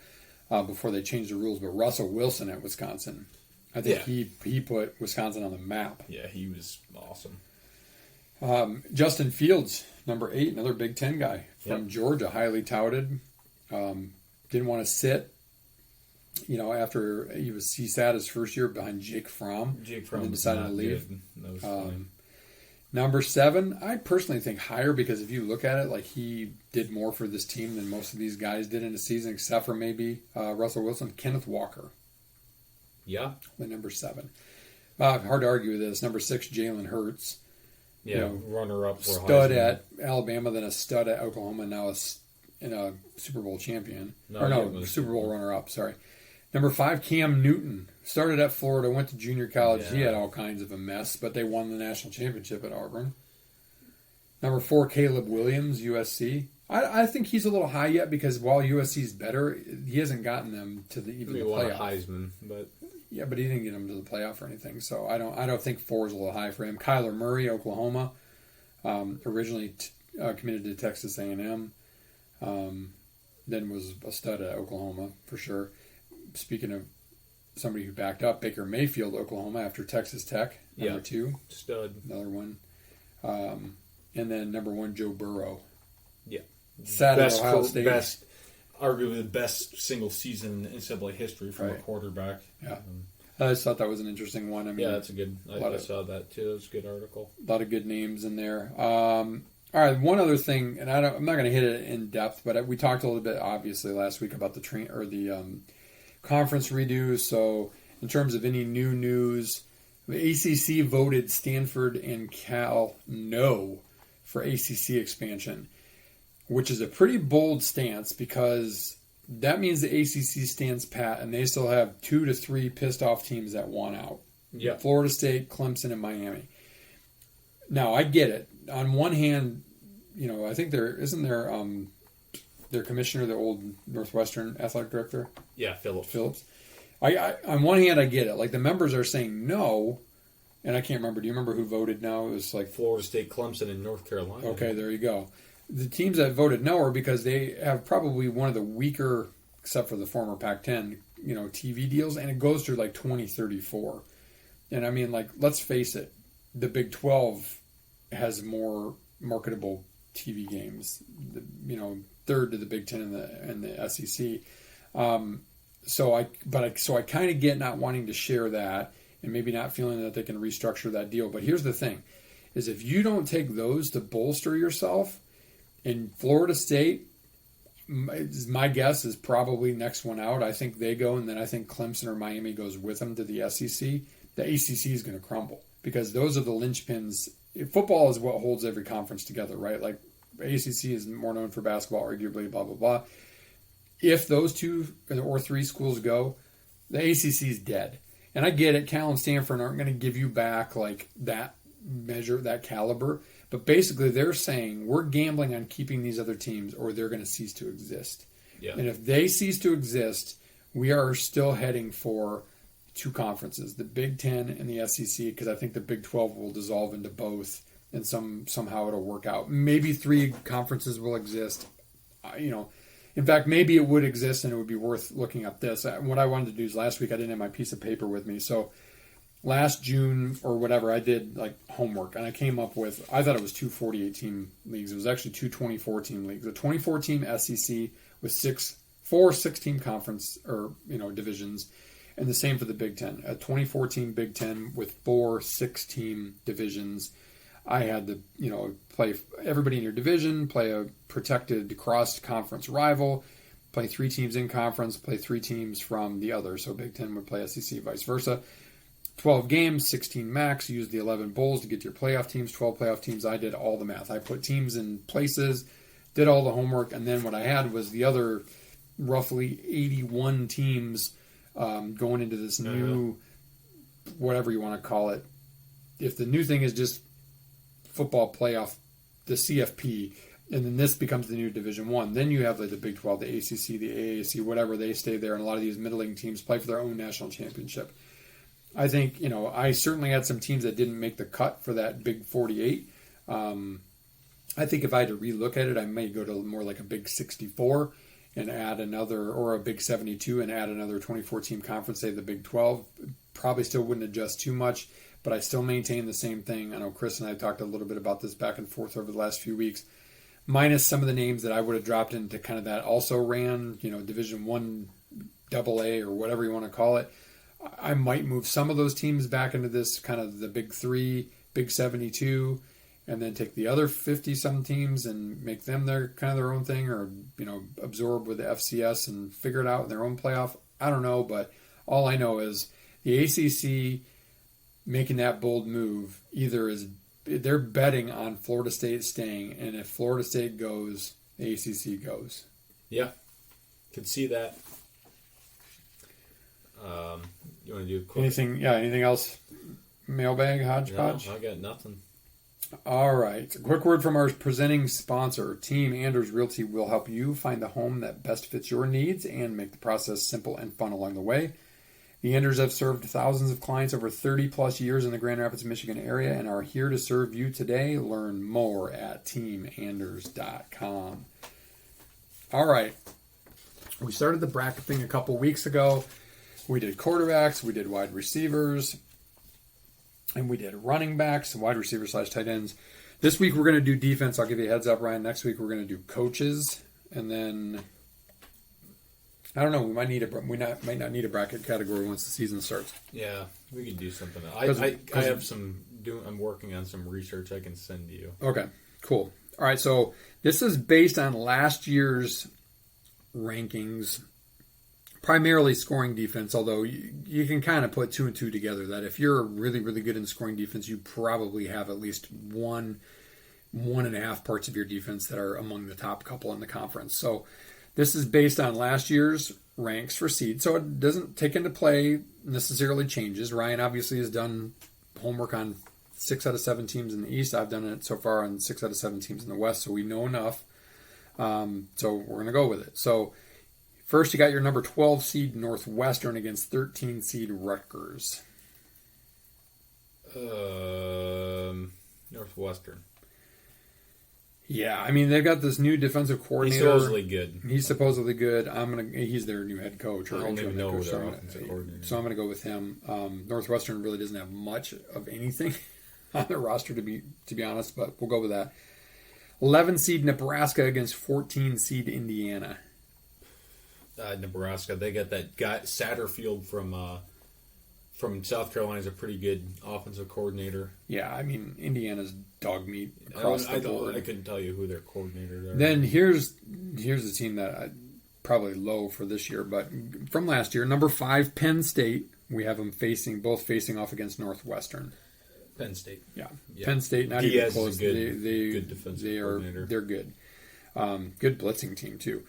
before they changed the rules, but Russell Wilson at Wisconsin, I think he put Wisconsin on the map. Yeah, he was awesome. Justin Fields, number 8, another Big Ten guy from Georgia, highly touted. Didn't want to sit. After he sat his first year behind Jake Fromm. And then decided to leave. Number 7, I personally think higher because if you look at it, like he did more for this team than most of these guys did in a season, except for maybe Russell Wilson, Kenneth Walker. Yeah. With number 7. Hard to argue with this. Number 6, Jalen Hurts. Yeah, runner-up for stud at Alabama, then a stud at Oklahoma, now in a Super Bowl champion. Super Bowl runner-up, sorry. Number 5, Cam Newton. Started at Florida, went to junior college. Yeah. He had all kinds of a mess, but they won the national championship at Auburn. Number 4, Caleb Williams, USC. I think he's a little high yet because while USC's better, he hasn't gotten them to the playoff. Heisman, but yeah, but he didn't get them to the playoff or anything. So I don't think 4 is a little high for him. Kyler Murray, Oklahoma, originally committed to Texas A&M, then was a stud at Oklahoma for sure. Speaking of somebody who backed up, Baker Mayfield, Oklahoma, after Texas Tech, number 2. Stud. Another one. And then number 1, Joe Burrow. Yeah. Sat at Ohio State. Arguably the best single season in NCAA history from a quarterback. Yeah. I just thought that was an interesting one. I mean, yeah, that's a good. I saw that too. It was a good article. A lot of good names in there. All right, one other thing, and I'm not going to hit it in depth, but we talked a little bit, obviously, last week about the conference redo. So, in terms of any new news, the ACC voted Stanford and Cal no for ACC expansion, which is a pretty bold stance because that means the ACC stands pat, and they still have 2 to 3 pissed off teams that want out. Yeah, Florida State, Clemson, and Miami. Now, I get it. On one hand, I think their commissioner, the old Northwestern athletic director. Yeah, Phillips. On one hand, I get it. Like, the members are saying no, and I can't remember. Do you remember who voted no? It was like Florida State, Clemson, and North Carolina. Okay, there you go. The teams that voted no are because they have probably one of the weaker, except for the former Pac-10, TV deals, and it goes through like 2034. And I mean, like, let's face it, the Big 12 has more marketable TV games, third to the Big 10 and the SEC. So I kind of get not wanting to share that and maybe not feeling that they can restructure that deal. But here's the thing, is if you don't take those to bolster yourself, in Florida State, my guess is probably next one out. I think they go, and then I think Clemson or Miami goes with them to the SEC. The ACC is going to crumble because those are the linchpins. Football is what holds every conference together, right? Like ACC is more known for basketball, arguably, blah, blah, blah. If those 2 or 3 schools go, the ACC is dead. And I get it, Cal and Stanford aren't going to give you back like that measure, that caliber. But basically they're saying we're gambling on keeping these other teams or they're going to cease to exist. Yeah. And if they cease to exist, we are still heading for 2 conferences, the Big 10 and the SEC, because I think the Big 12 will dissolve into both and somehow it'll work out. Maybe 3 conferences will exist. In fact, maybe it would exist and it would be worth looking up this. What I wanted to do is last week I didn't have my piece of paper with me. So last June or whatever, I did like homework and I came up with, I thought it was 2 48-team leagues. It was actually 2 24-team leagues. A 24-team SEC with 4 6-team conference or, divisions. And the same for the Big Ten. A 24-team Big Ten with 4 6-team divisions. I had to, play everybody in your division, play a protected cross-conference rival, play 3 teams in conference, play 3 teams from the other. So Big Ten would play SEC, vice versa. 12 games, 16 max. Use the 11 bowls to get your playoff teams, 12 playoff teams. I did all the math. I put teams in places, did all the homework, and then what I had was the other roughly 81 teams going into this new, whatever you want to call it. If the new thing is just football playoff, the CFP, and then this becomes the new Division One, then you have like the Big 12, the ACC, the AAC, whatever, they stay there, and a lot of these middling teams play for their own national championship. I think, I certainly had some teams that didn't make the cut for that Big 48. I think if I had to relook at it, I may go to more like a Big 64 and add another, or a Big 72 and add another 24-team conference, say the Big 12. Probably still wouldn't adjust too much, but I still maintain the same thing. I know Chris and I talked a little bit about this back and forth over the last few weeks, minus some of the names that I would have dropped into kind of that also ran, Division 1 AA or whatever you want to call it. I might move some of those teams back into this kind of the Big 3, Big 72, and then take the other 50-some teams and make them their own thing, or absorb with the FCS and figure it out in their own playoff. I don't know, but all I know is the ACC making that bold move either is they're betting on Florida State staying, and if Florida State goes, the ACC goes. Yeah, could see that. You want to do a quick... Anything else? Mailbag, hodgepodge? No, I got nothing. All right. A quick word from our presenting sponsor. Team Anders Realty will help you find the home that best fits your needs and make the process simple and fun along the way. The Anders have served thousands of clients over 30-plus years in the Grand Rapids, Michigan area and are here to serve you today. Learn more at teamanders.com. All right. We started the bracket thing a couple weeks ago. We did quarterbacks, we did wide receivers, and we did running backs and wide receivers / tight ends. This week we're going to do defense. I'll give you a heads up, Ryan. Next week we're going to do coaches, and then I don't know. We might not need a bracket category once the season starts. Yeah, we can do something. I have some. I'm working on some research I can send to you. Okay, cool. All right, so this is based on last year's rankings. Primarily scoring defense, although you can kind of put 2 and 2 together that if you're really, really good in scoring defense, you probably have at least 1.5 parts of your defense that are among the top couple in the conference. So this is based on last year's ranks for seed, so it doesn't take into play necessarily changes. Ryan obviously has done homework on 6 out of 7 teams in the East. I've done it so far on 6 out of 7 teams in the West, so we know enough. So we're going to go with it. So first, you got your number 12 seed Northwestern against 13 seed Rutgers. Northwestern. Yeah, I mean they've got this new defensive coordinator. He's supposedly good. He's their new head coach. I don't even know coach, their offensive coordinator. So I'm going to go with him. Northwestern really doesn't have much of anything on their roster to be honest, but we'll go with that. 11 seed Nebraska against 14 seed Indiana. Nebraska, they got that guy Satterfield from South Carolina is a pretty good offensive coordinator. Yeah, I mean Indiana's dog meat across the board. I couldn't tell you who their coordinators are. Then here's the team that probably low for this year, but from last year, number 5 Penn State. We have them both facing off against Northwestern. Penn State. Yeah. Penn State, not even close. Good defensive coordinator. They're good. Good blitzing team too.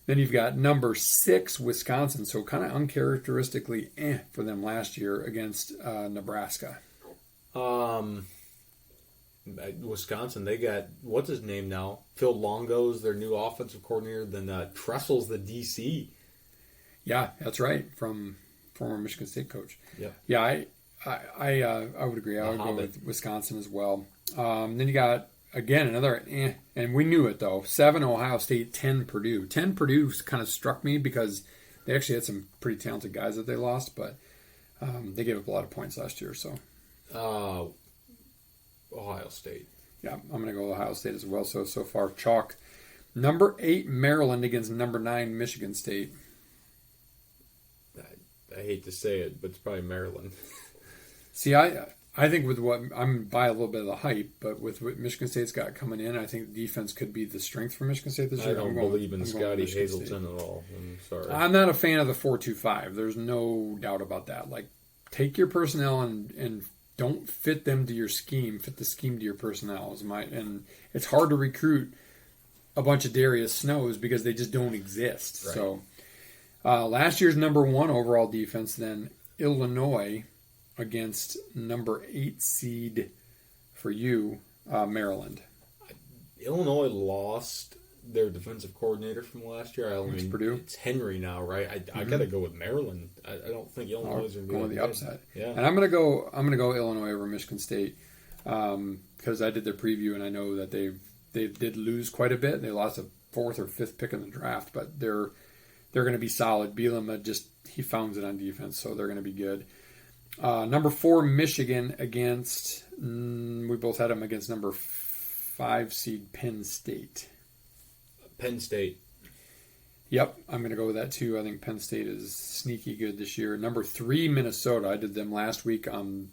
Then you've got number 6 Wisconsin, so kind of uncharacteristically for them last year against Nebraska. Wisconsin, they got what's his name now? Phil Longo's their new offensive coordinator. Then Tressel's the DC. Yeah, that's right, from former Michigan State coach. Yeah, yeah, I would agree. I would go with Wisconsin as well. Then you got again another, and we knew it though. 7 Ohio State, 10 Purdue. 10 Purdue kind of struck me because they actually had some pretty talented guys that they lost, but they gave up a lot of points last year. So, Ohio State. Yeah, I'm going to go Ohio State as well. So far, chalk. Number 8 Maryland against number 9 Michigan State. I hate to say it, but it's probably Maryland. See, I think with what I'm by a little bit of the hype, but with what Michigan State's got coming in, I think defense could be the strength for Michigan State this year. I don't believe in Scotty Hazelton at all. I'm sorry. I'm not a fan of the 4-2-5. There's no doubt about that. Like, take your personnel and don't fit them to your scheme. Fit the scheme to your personnel. And it's hard to recruit a bunch of Darius Snows because they just don't exist. Right. So last year's number 1 overall defense, then Illinois against number 8 seed for you, Maryland. Illinois lost their defensive coordinator from last year. Purdue. It's Henry now, right? I got to go with Maryland. I don't think Illinois is going to go the upside. Yeah, and I'm going to go Illinois over Michigan State because I did their preview and I know that they did lose quite a bit. They lost a 4th or 5th pick in the draft, but they're going to be solid. Bielema he founds it on defense, so they're going to be good. Number 4 Michigan against we both had them against number 5 seed Penn State. Penn State. Yep, I'm going to go with that too. I think Penn State is sneaky good this year. Number 3 Minnesota. I did them last week.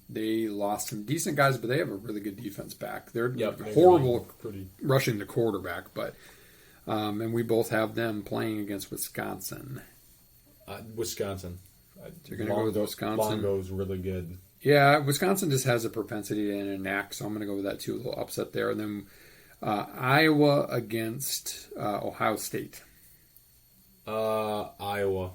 They lost some decent guys, but they have a really good defense back. They're horrible rushing the quarterback, but and we both have them playing against Wisconsin. Wisconsin. So you're going to go with Wisconsin. Longo's really good. Yeah, Wisconsin just has a propensity and a knack, so I'm going to go with that too. A little upset there. And then Iowa against Ohio State. Iowa.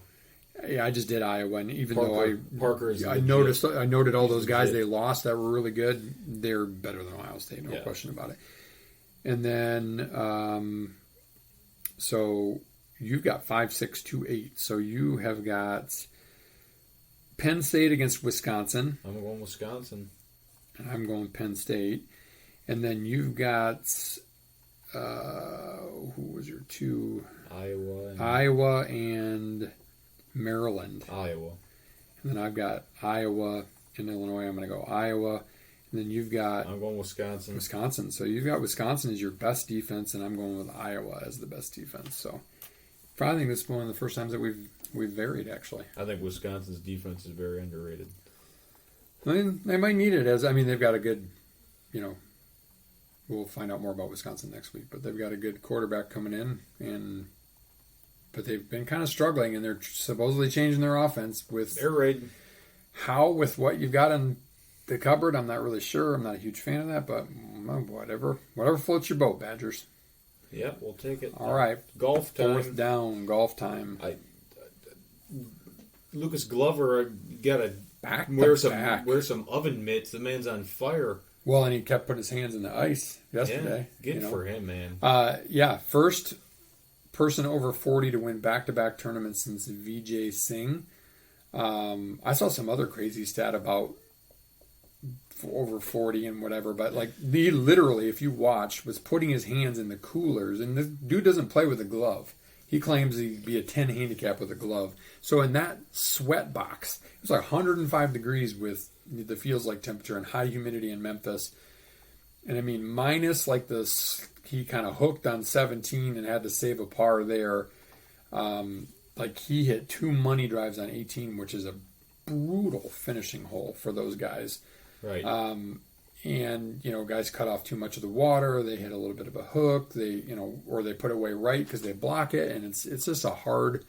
Yeah, I just did Iowa, and even I noted all those guys they lost that were really good. They're better than Ohio State, no question about it. And then, so you've got 5, 6, 2, 8. So you have got Penn State against Wisconsin. I'm going Wisconsin. And I'm going Penn State. And then you've got, who was your 2? Iowa and Maryland. Iowa. And then I've got Iowa and Illinois. I'm going to go Iowa. And then you've got... I'm going Wisconsin. So you've got Wisconsin as your best defense, and I'm going with Iowa as the best defense. So I think this is one of the first times that we've varied, actually. I think Wisconsin's defense is very underrated. I mean, they might need it they've got a good, we'll find out more about Wisconsin next week, but they've got a good quarterback coming in, but they've been kind of struggling, and they're supposedly changing their offense with air raid. How, with what you've got in the cupboard, I'm not really sure. I'm not a huge fan of that, but whatever floats your boat, Badgers. Yeah, we'll take it. All right. Golf time. 4th down, golf time. Lucas Glover got to wear some oven mitts. The man's on fire. Well, and he kept putting his hands in the ice yesterday. Yeah, good for him, man. First person over 40 to win back-to-back tournaments since Vijay Singh. I saw some other crazy stat about over 40 and whatever. But like he literally, if you watch, was putting his hands in the coolers, and this dude doesn't play with a glove. He claims he'd be a 10 handicap with a glove. So in that sweat box, it was like 105 degrees with the feels like temperature and high humidity in Memphis. And I mean, minus like this, he kind of hooked on 17 and had to save a par there. Like he hit 2 money drives on 18, which is a brutal finishing hole for those guys. Right. And, guys cut off too much of the water. They hit a little bit of a hook. They, or they put it away right because they block it. And it's just a hard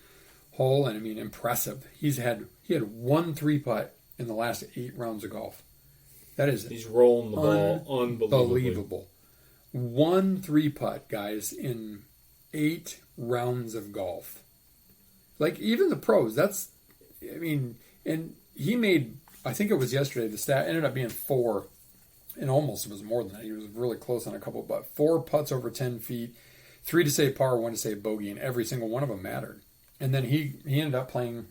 hole. And I mean, impressive. He had 1 3-putt in the last 8 rounds of golf. That is he's rolling the ball unbelievable. 1 3-putt, guys, in 8 rounds of golf. Like even the pros, and he made, I think it was yesterday, the stat ended up being 4. And almost it was more than that. He was really close on a couple, but 4 putts over 10 feet, 3 to say par, 1 to say bogey, and every single one of them mattered. And then he ended up playing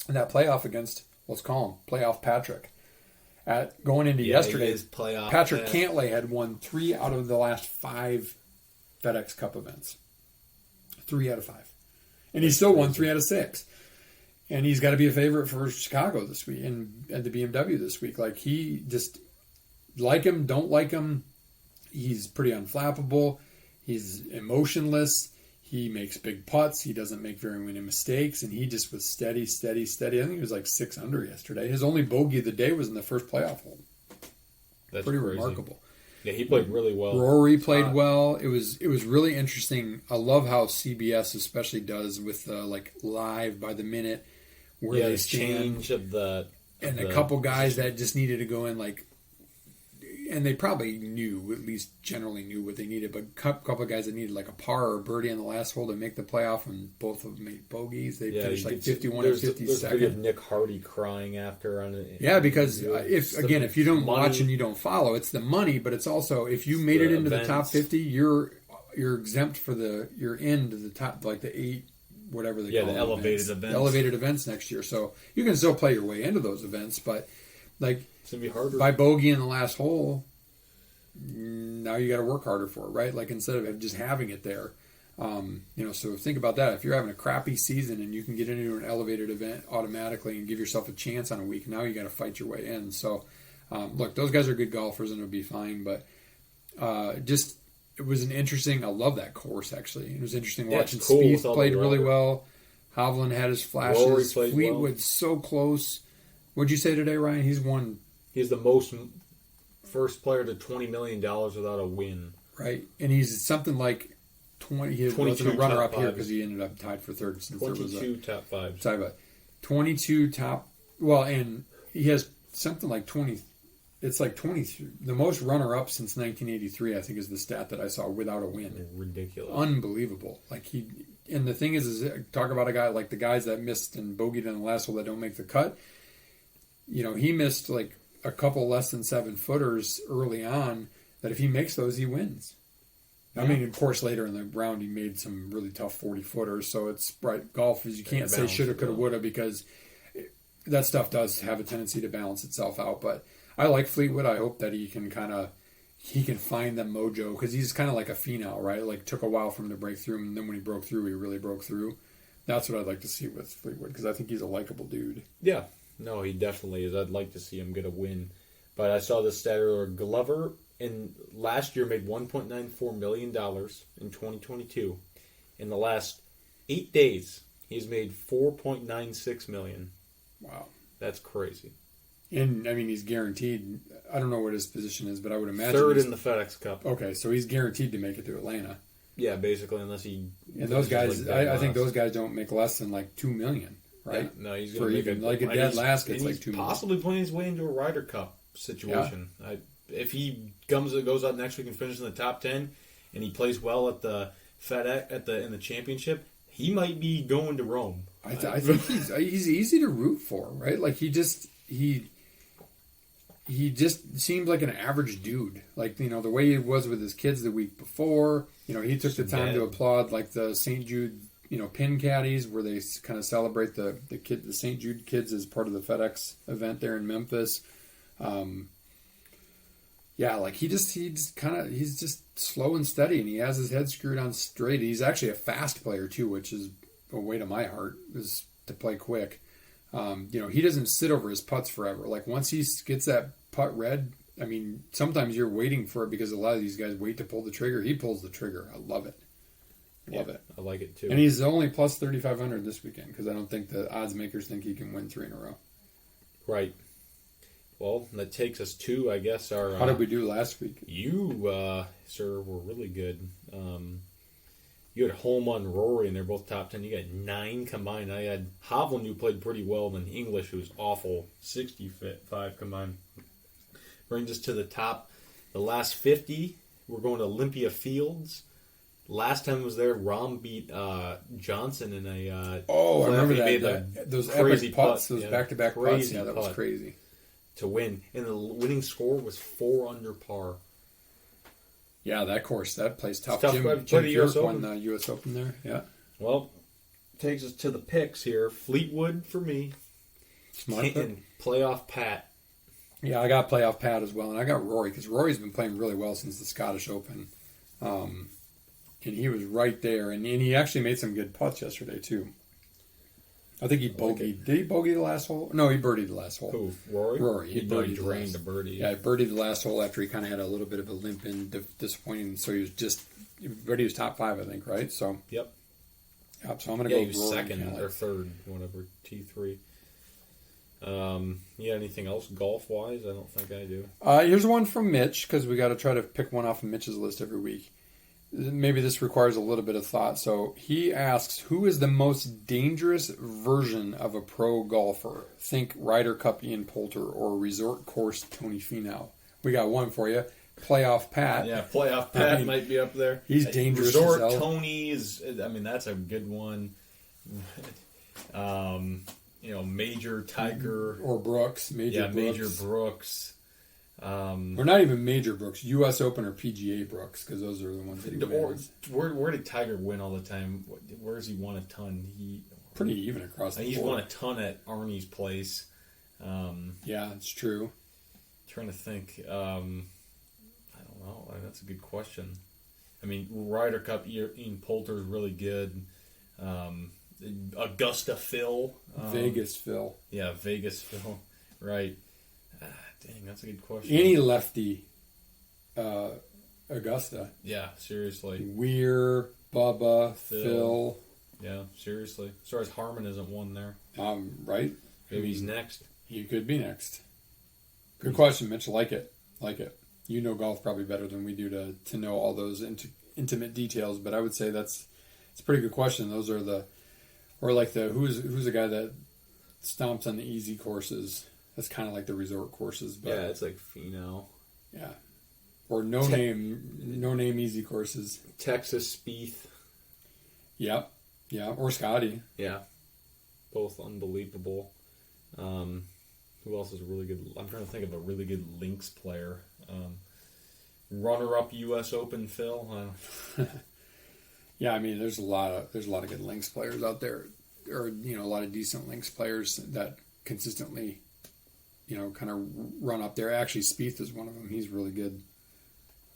in that playoff against, let's call him Playoff Patrick. Going into yesterday, Patrick Cantlay had won 3 out of the last 5 FedEx Cup events. 3 out of 5. And he still won 3 out of 6. And he's got to be a favorite for Chicago this week and at the BMW this week. Like he just... Like him, don't like him. He's pretty unflappable. He's emotionless. He makes big putts. He doesn't make very many mistakes. And he just was steady. I think he was like 6 under yesterday. His only bogey of the day was in the first playoff hole. That's pretty crazy. Remarkable. Yeah, he played really well. Rory played well. It was really interesting. I love how CBS especially does with like live by the minute where they stand. Change of the... And a couple guys that just needed to go in like... And they probably knew, at least generally knew what they needed, but a couple of guys that needed like a par or a birdie on the last hole to make the playoff, and both of them made bogeys. They finished like 51 and 52nd. There's a video of Nick Hardy crying after on it. Yeah, because if you don't watch and you don't follow, it's the money, but it's also if you made it into the top 50, you're exempt for you're into the top, like the 8 whatever they call the elevated events. The elevated events next year. So you can still play your way into those events, but like. It's going to be harder. By bogey in the last hole, now you got to work harder for it, right? Like instead of just having it there. So think about that. If you're having a crappy season and you can get into an elevated event automatically and give yourself a chance on a week, now you got to fight your way in. So, look, those guys are good golfers and it'll be fine. But it was an interesting. I love that course actually. It was interesting watching. Cool. Spieth played really well. Hovland had his flashes. Fleetwood so close. What'd you say today, Ryan? He's the most first player to $20 million without a win. Right. And he's something like 20. He wasn't a runner-up here because he ended up tied for third. Since 22 top 5. Sorry about 22 top. Well, and he has something like 20. It's like 23. The most runner-up since 1983, I think, is the stat that I saw without a win. Ridiculous. Unbelievable. Like and the thing is talk about a guy like the guys that missed and bogeyed on the last hole that don't make the cut. He missed like a couple less than 7-footers early on that if he makes those, he wins. Yeah. I mean, of course, later in the round, he made some really tough 40-footers. So it's right. Golf is you can't say shoulda, coulda, woulda because that stuff does have a tendency to balance itself out. But I like Fleetwood. I hope that he can find that mojo because he's kind of like a phenom, right? Like took a while for him to break through, and then when he broke through, he really broke through. That's what I'd like to see with Fleetwood because I think he's a likable dude. Yeah. No, he definitely is. I'd like to see him get a win. But I saw this stat earlier. Glover last year made $1.94 million in 2022. In the last 8 days, he's made $4.96 million. Wow. That's crazy. And, I mean, he's guaranteed. I don't know what his position is, but I would imagine. Third in the FedEx Cup. Okay, so he's guaranteed to make it to Atlanta. Yeah, basically, unless he. And those guys, I think those guys don't make less than like $2 million. Right? Yeah, no, he's going to make a dead last gets like 2 million. Possibly playing his way into a Ryder Cup situation. Yeah. If he goes out next week and finishes in the top 10, and he plays well at the FedEx in the championship, he might be going to Rome. I think he's easy to root for, right? Like he just seemed like an average dude. Like the way he was with his kids the week before. He took the time to applaud like the St. Jude. Pin caddies where they kind of celebrate the St. Jude kids as part of the FedEx event there in Memphis. Yeah, like he's just slow and steady, and he has his head screwed on straight. He's actually a fast player too, which is a way to my heart, is to play quick. He doesn't sit over his putts forever. Like once he gets that putt red, I mean, sometimes you're waiting for it because a lot of these guys wait to pull the trigger. He pulls the trigger. I love it. Love it. I like it too. And he's only plus 3,500 this weekend because I don't think the odds makers think he can win 3 in a row. Right. Well, that takes us to, I guess, our... How did we do last week? You, sir, were really good. You had home on Rory, and they're both top 10. You got 9 combined. I had Hovland, who played pretty well, and English, who was awful, 65 combined. Brings us to the top. The last 50, we're going to Olympia Fields. Last time I was there, Rahm beat Johnson in a... I remember that. Those crazy epic putts, putt. those back-to-back putts. Yeah, that was crazy. To win. And the winning score was 4 under par. Yeah, that course, that place tough. Tough. Jim US won the U.S. Open there, yeah. Well, takes us to the picks here. Fleetwood for me. Smart pick. And playoff Pat. Yeah, I got playoff Pat as well, and I got Rory, because Rory's been playing really well since the Scottish Open. And he was right there, and he actually made some good putts yesterday, too. I think he bogeyed. Did he bogey the last hole? No, he birdied the last hole. Who, Rory? Rory. He drained the birdie. Yeah, he birdied the last hole after he kind of had a little bit of a limp and disappointing. So he was top 5, I think, right? So Yep. So I'm going to go he was Rory second or third, whatever, T3. Yeah, anything else golf-wise? I don't think I do. Here's one from Mitch, because we got to try to pick one off of Mitch's list every week. Maybe this requires a little bit of thought. So he asks, who is the most dangerous version of a pro golfer? Think Ryder Cup Ian Poulter or Resort Course Tony Finau. We got one for you. Playoff Pat. Yeah, playoff Pat might be up there. He's dangerous. Resort Tony is, that's a good one. Major Tiger. Or Brooks. Major Brooks. Or not even Major Brooks, U.S. Open or PGA Brooks, because those are the ones that he wins. Where did Tiger win all the time? Where has he won a ton? Pretty even across the board. He's won a ton at Arnie's place. Yeah, it's true. Trying to think. I don't know. That's a good question. I mean, Ryder Cup, Ian Poulter is really good. Augusta Phil. Vegas Phil. Yeah, Vegas Phil. Right. Dang, that's a good question. Any lefty Augusta. Yeah, seriously. Weir, Bubba, Phil. Yeah, seriously. As far as Harmon isn't one there. Right? Maybe he's next. He could be next. Good question, Mitch. Like it. You know golf probably better than we do to know all those intimate details, but I would say it's a pretty good question. Those are who's the guy that stomps on the easy courses? That's kind of like the resort courses. But, yeah, it's like Finau. Yeah. Or no name easy courses. Texas Spieth. Yep. Yeah. Or Scotty. Yeah. Both unbelievable. Who else is really good? I'm trying to think of a really good links player. Runner-up U.S. Open Phil. Yeah, I mean, there's a lot of good links players out there, or a lot of decent links players that consistently, kind of run up there. Actually, Spieth is one of them. He's really good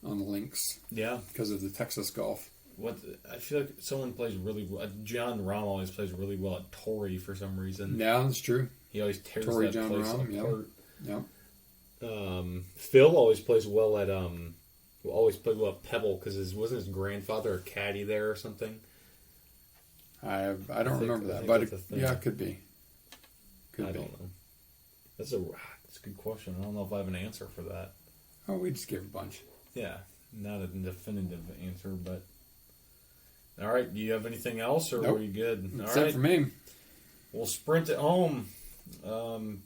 on the links. Yeah, because of the Texas golf. I feel like someone plays really well. John Rahm always plays really well at Torrey for some reason. Yeah, that's true. He always tears Torrey, that John place Rahm, apart. Yep. Phil always plays well at Pebble because wasn't his grandfather a caddy there or something? I don't remember that, but it could be. I don't know. That's a good question. I don't know if I have an answer for that. Oh, we just gave a bunch. Yeah, not a definitive answer, but all right. Do you have anything else, or were you good? That's it for me. We'll sprint it home.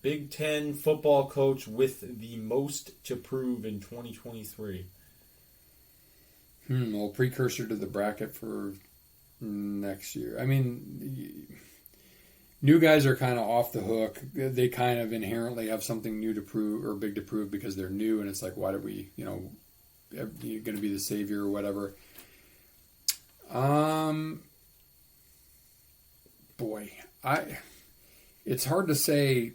Big Ten football coach with the most to prove in 2023. Well, precursor to the bracket for next year. I mean, new guys are kind of off the hook. They kind of inherently have something new to prove or big to prove because they're new, and it's like, why did we, you're going to be the savior or whatever. It's hard to say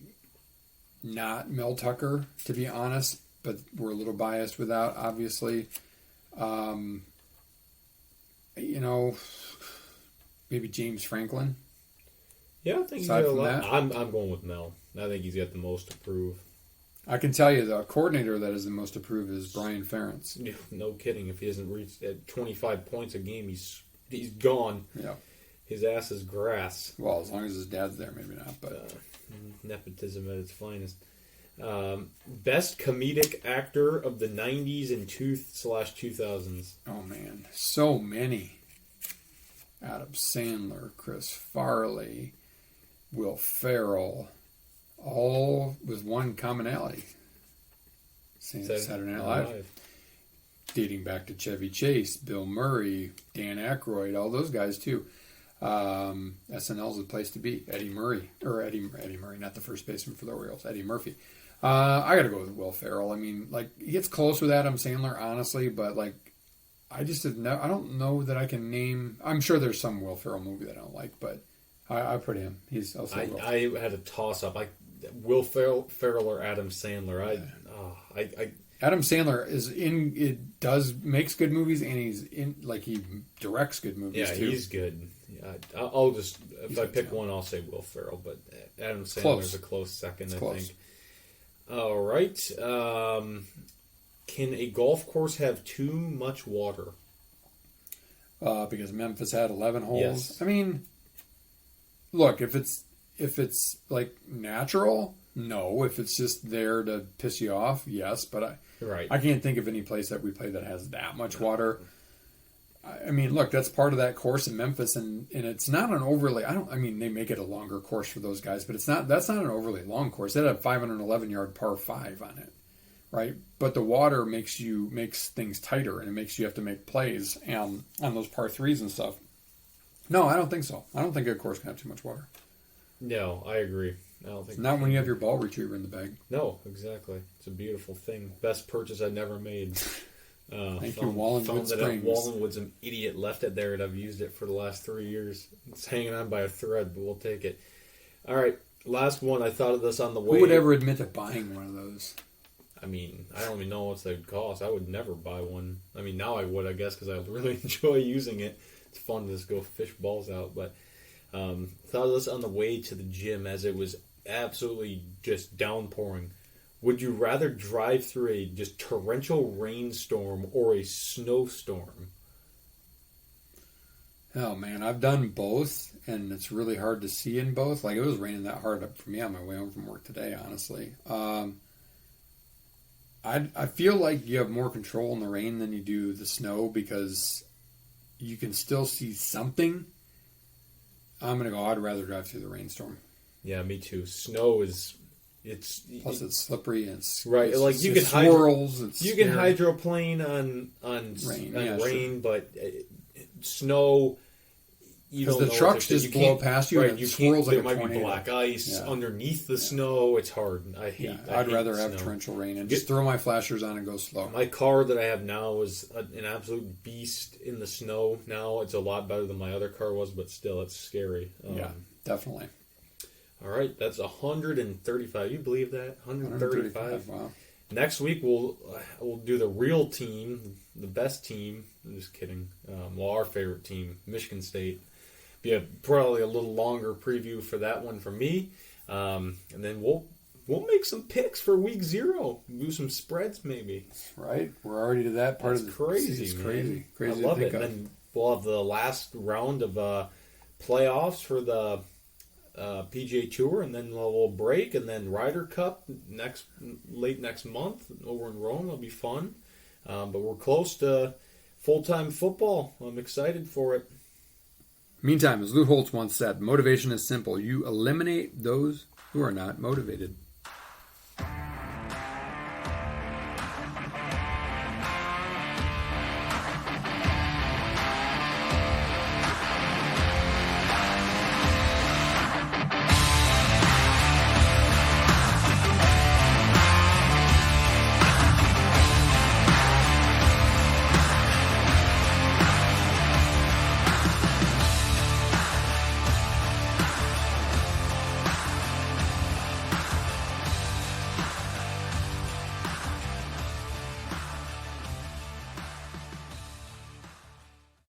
not Mel Tucker, to be honest, but we're a little biased with that, obviously. Maybe James Franklin. Yeah, I think he's Aside got a from lot. that- I'm going with Mel. I think he's got the most to prove. I can tell you the coordinator that is the most approved is Brian Ferentz. Yeah, no kidding. If he hasn't reached at 25 points a game, he's gone. Yeah. His ass is grass. Well, as long as his dad's there, maybe not. But Nepotism at its finest. Best comedic actor of the 90s and 2/2000s. oh man, so many. Adam Sandler, Chris Farley, Will Ferrell, all with one commonality. Saturday Night Live. Dating back to Chevy Chase, Bill Murray, Dan Aykroyd, all those guys too. SNL's the place to be. Eddie Murray, not the first baseman for the Orioles, Eddie Murphy. I got to go with Will Ferrell. I mean, like, he gets close with Adam Sandler, honestly, but like, I don't know that I can name. I'm sure there's some Will Ferrell movie that I don't like, but I put him. I had a toss up. Will Ferrell or Adam Sandler. Adam Sandler makes good movies, and he directs good movies yeah, too. he's good. I'll just if I pick one, I'll say Will Ferrell, but Adam Sandler's a close second. I think. All right. Can a golf course have too much water? Because Memphis had 11 holes. Yes. I mean, look, if it's like natural, no. If it's just there to piss you off, yes. But I can't think of any place that we play that has that much water. I mean, look, that's part of that course in Memphis, and it's not an overly. They make it a longer course for those guys, but that's not an overly long course. It had a 511-yard par 5 on it, right? But the water makes things tighter, and it makes you have to make plays on those par 3s and stuff. No, I don't think so. I don't think a course can have too much water. No, I agree. I don't think not when you have your ball retriever in the bag. No, exactly. It's a beautiful thing. Best purchase I've never made. Thank you, Wallenwood Springs. Wallenwood's an idiot left it there, and I've used it for the last 3 years. It's hanging on by a thread, but we'll take it. All right, last one. I thought of this on the way. Who would ever admit to buying one of those? I mean, I don't even know what they'd cost. I would never buy one. I mean, now I would, I guess, because I really enjoy using it. It's fun to just go fish balls out. But thought of this on the way to the gym as it was absolutely just downpouring. Would you rather drive through a just torrential rainstorm or a snowstorm? Oh, man, I've done both, and it's really hard to see in both. Like, it was raining that hard up for me on my way home from work today, honestly. I feel like you have more control in the rain than you do the snow because you can still see something. I'm going to go, I'd rather drive through the rainstorm. Yeah, me too. Snow is... Plus, it's slippery and it's right. It's, like you can swirls. You can hydroplane on rain, but snow. Because the trucks just blow past you, and it swirls like a tornado. There might be black ice underneath the snow. It's hard. I'd rather have torrential rain and just throw my flashers on and go slow. My car that I have now is an absolute beast in the snow. Now it's a lot better than my other car was, but still, it's scary. Yeah, definitely. All right, that's 135. You believe that? 135. Wow. Next week we'll do the real team, the best team. I'm just kidding. Our favorite team, Michigan State. Be probably a little longer preview for that one from me, and then we'll make some picks for week 0. Do some spreads maybe. Right, we're already to that part. That's of the crazy. It's Man. crazy. I love it. And then we'll have the last round of playoffs for the PGA Tour, and then a little break, and then Ryder Cup late next month over in Rome. It'll be fun, but we're close to full-time football. I'm excited for it. Meantime, as Lou Holtz once said, motivation is simple. You eliminate those who are not motivated.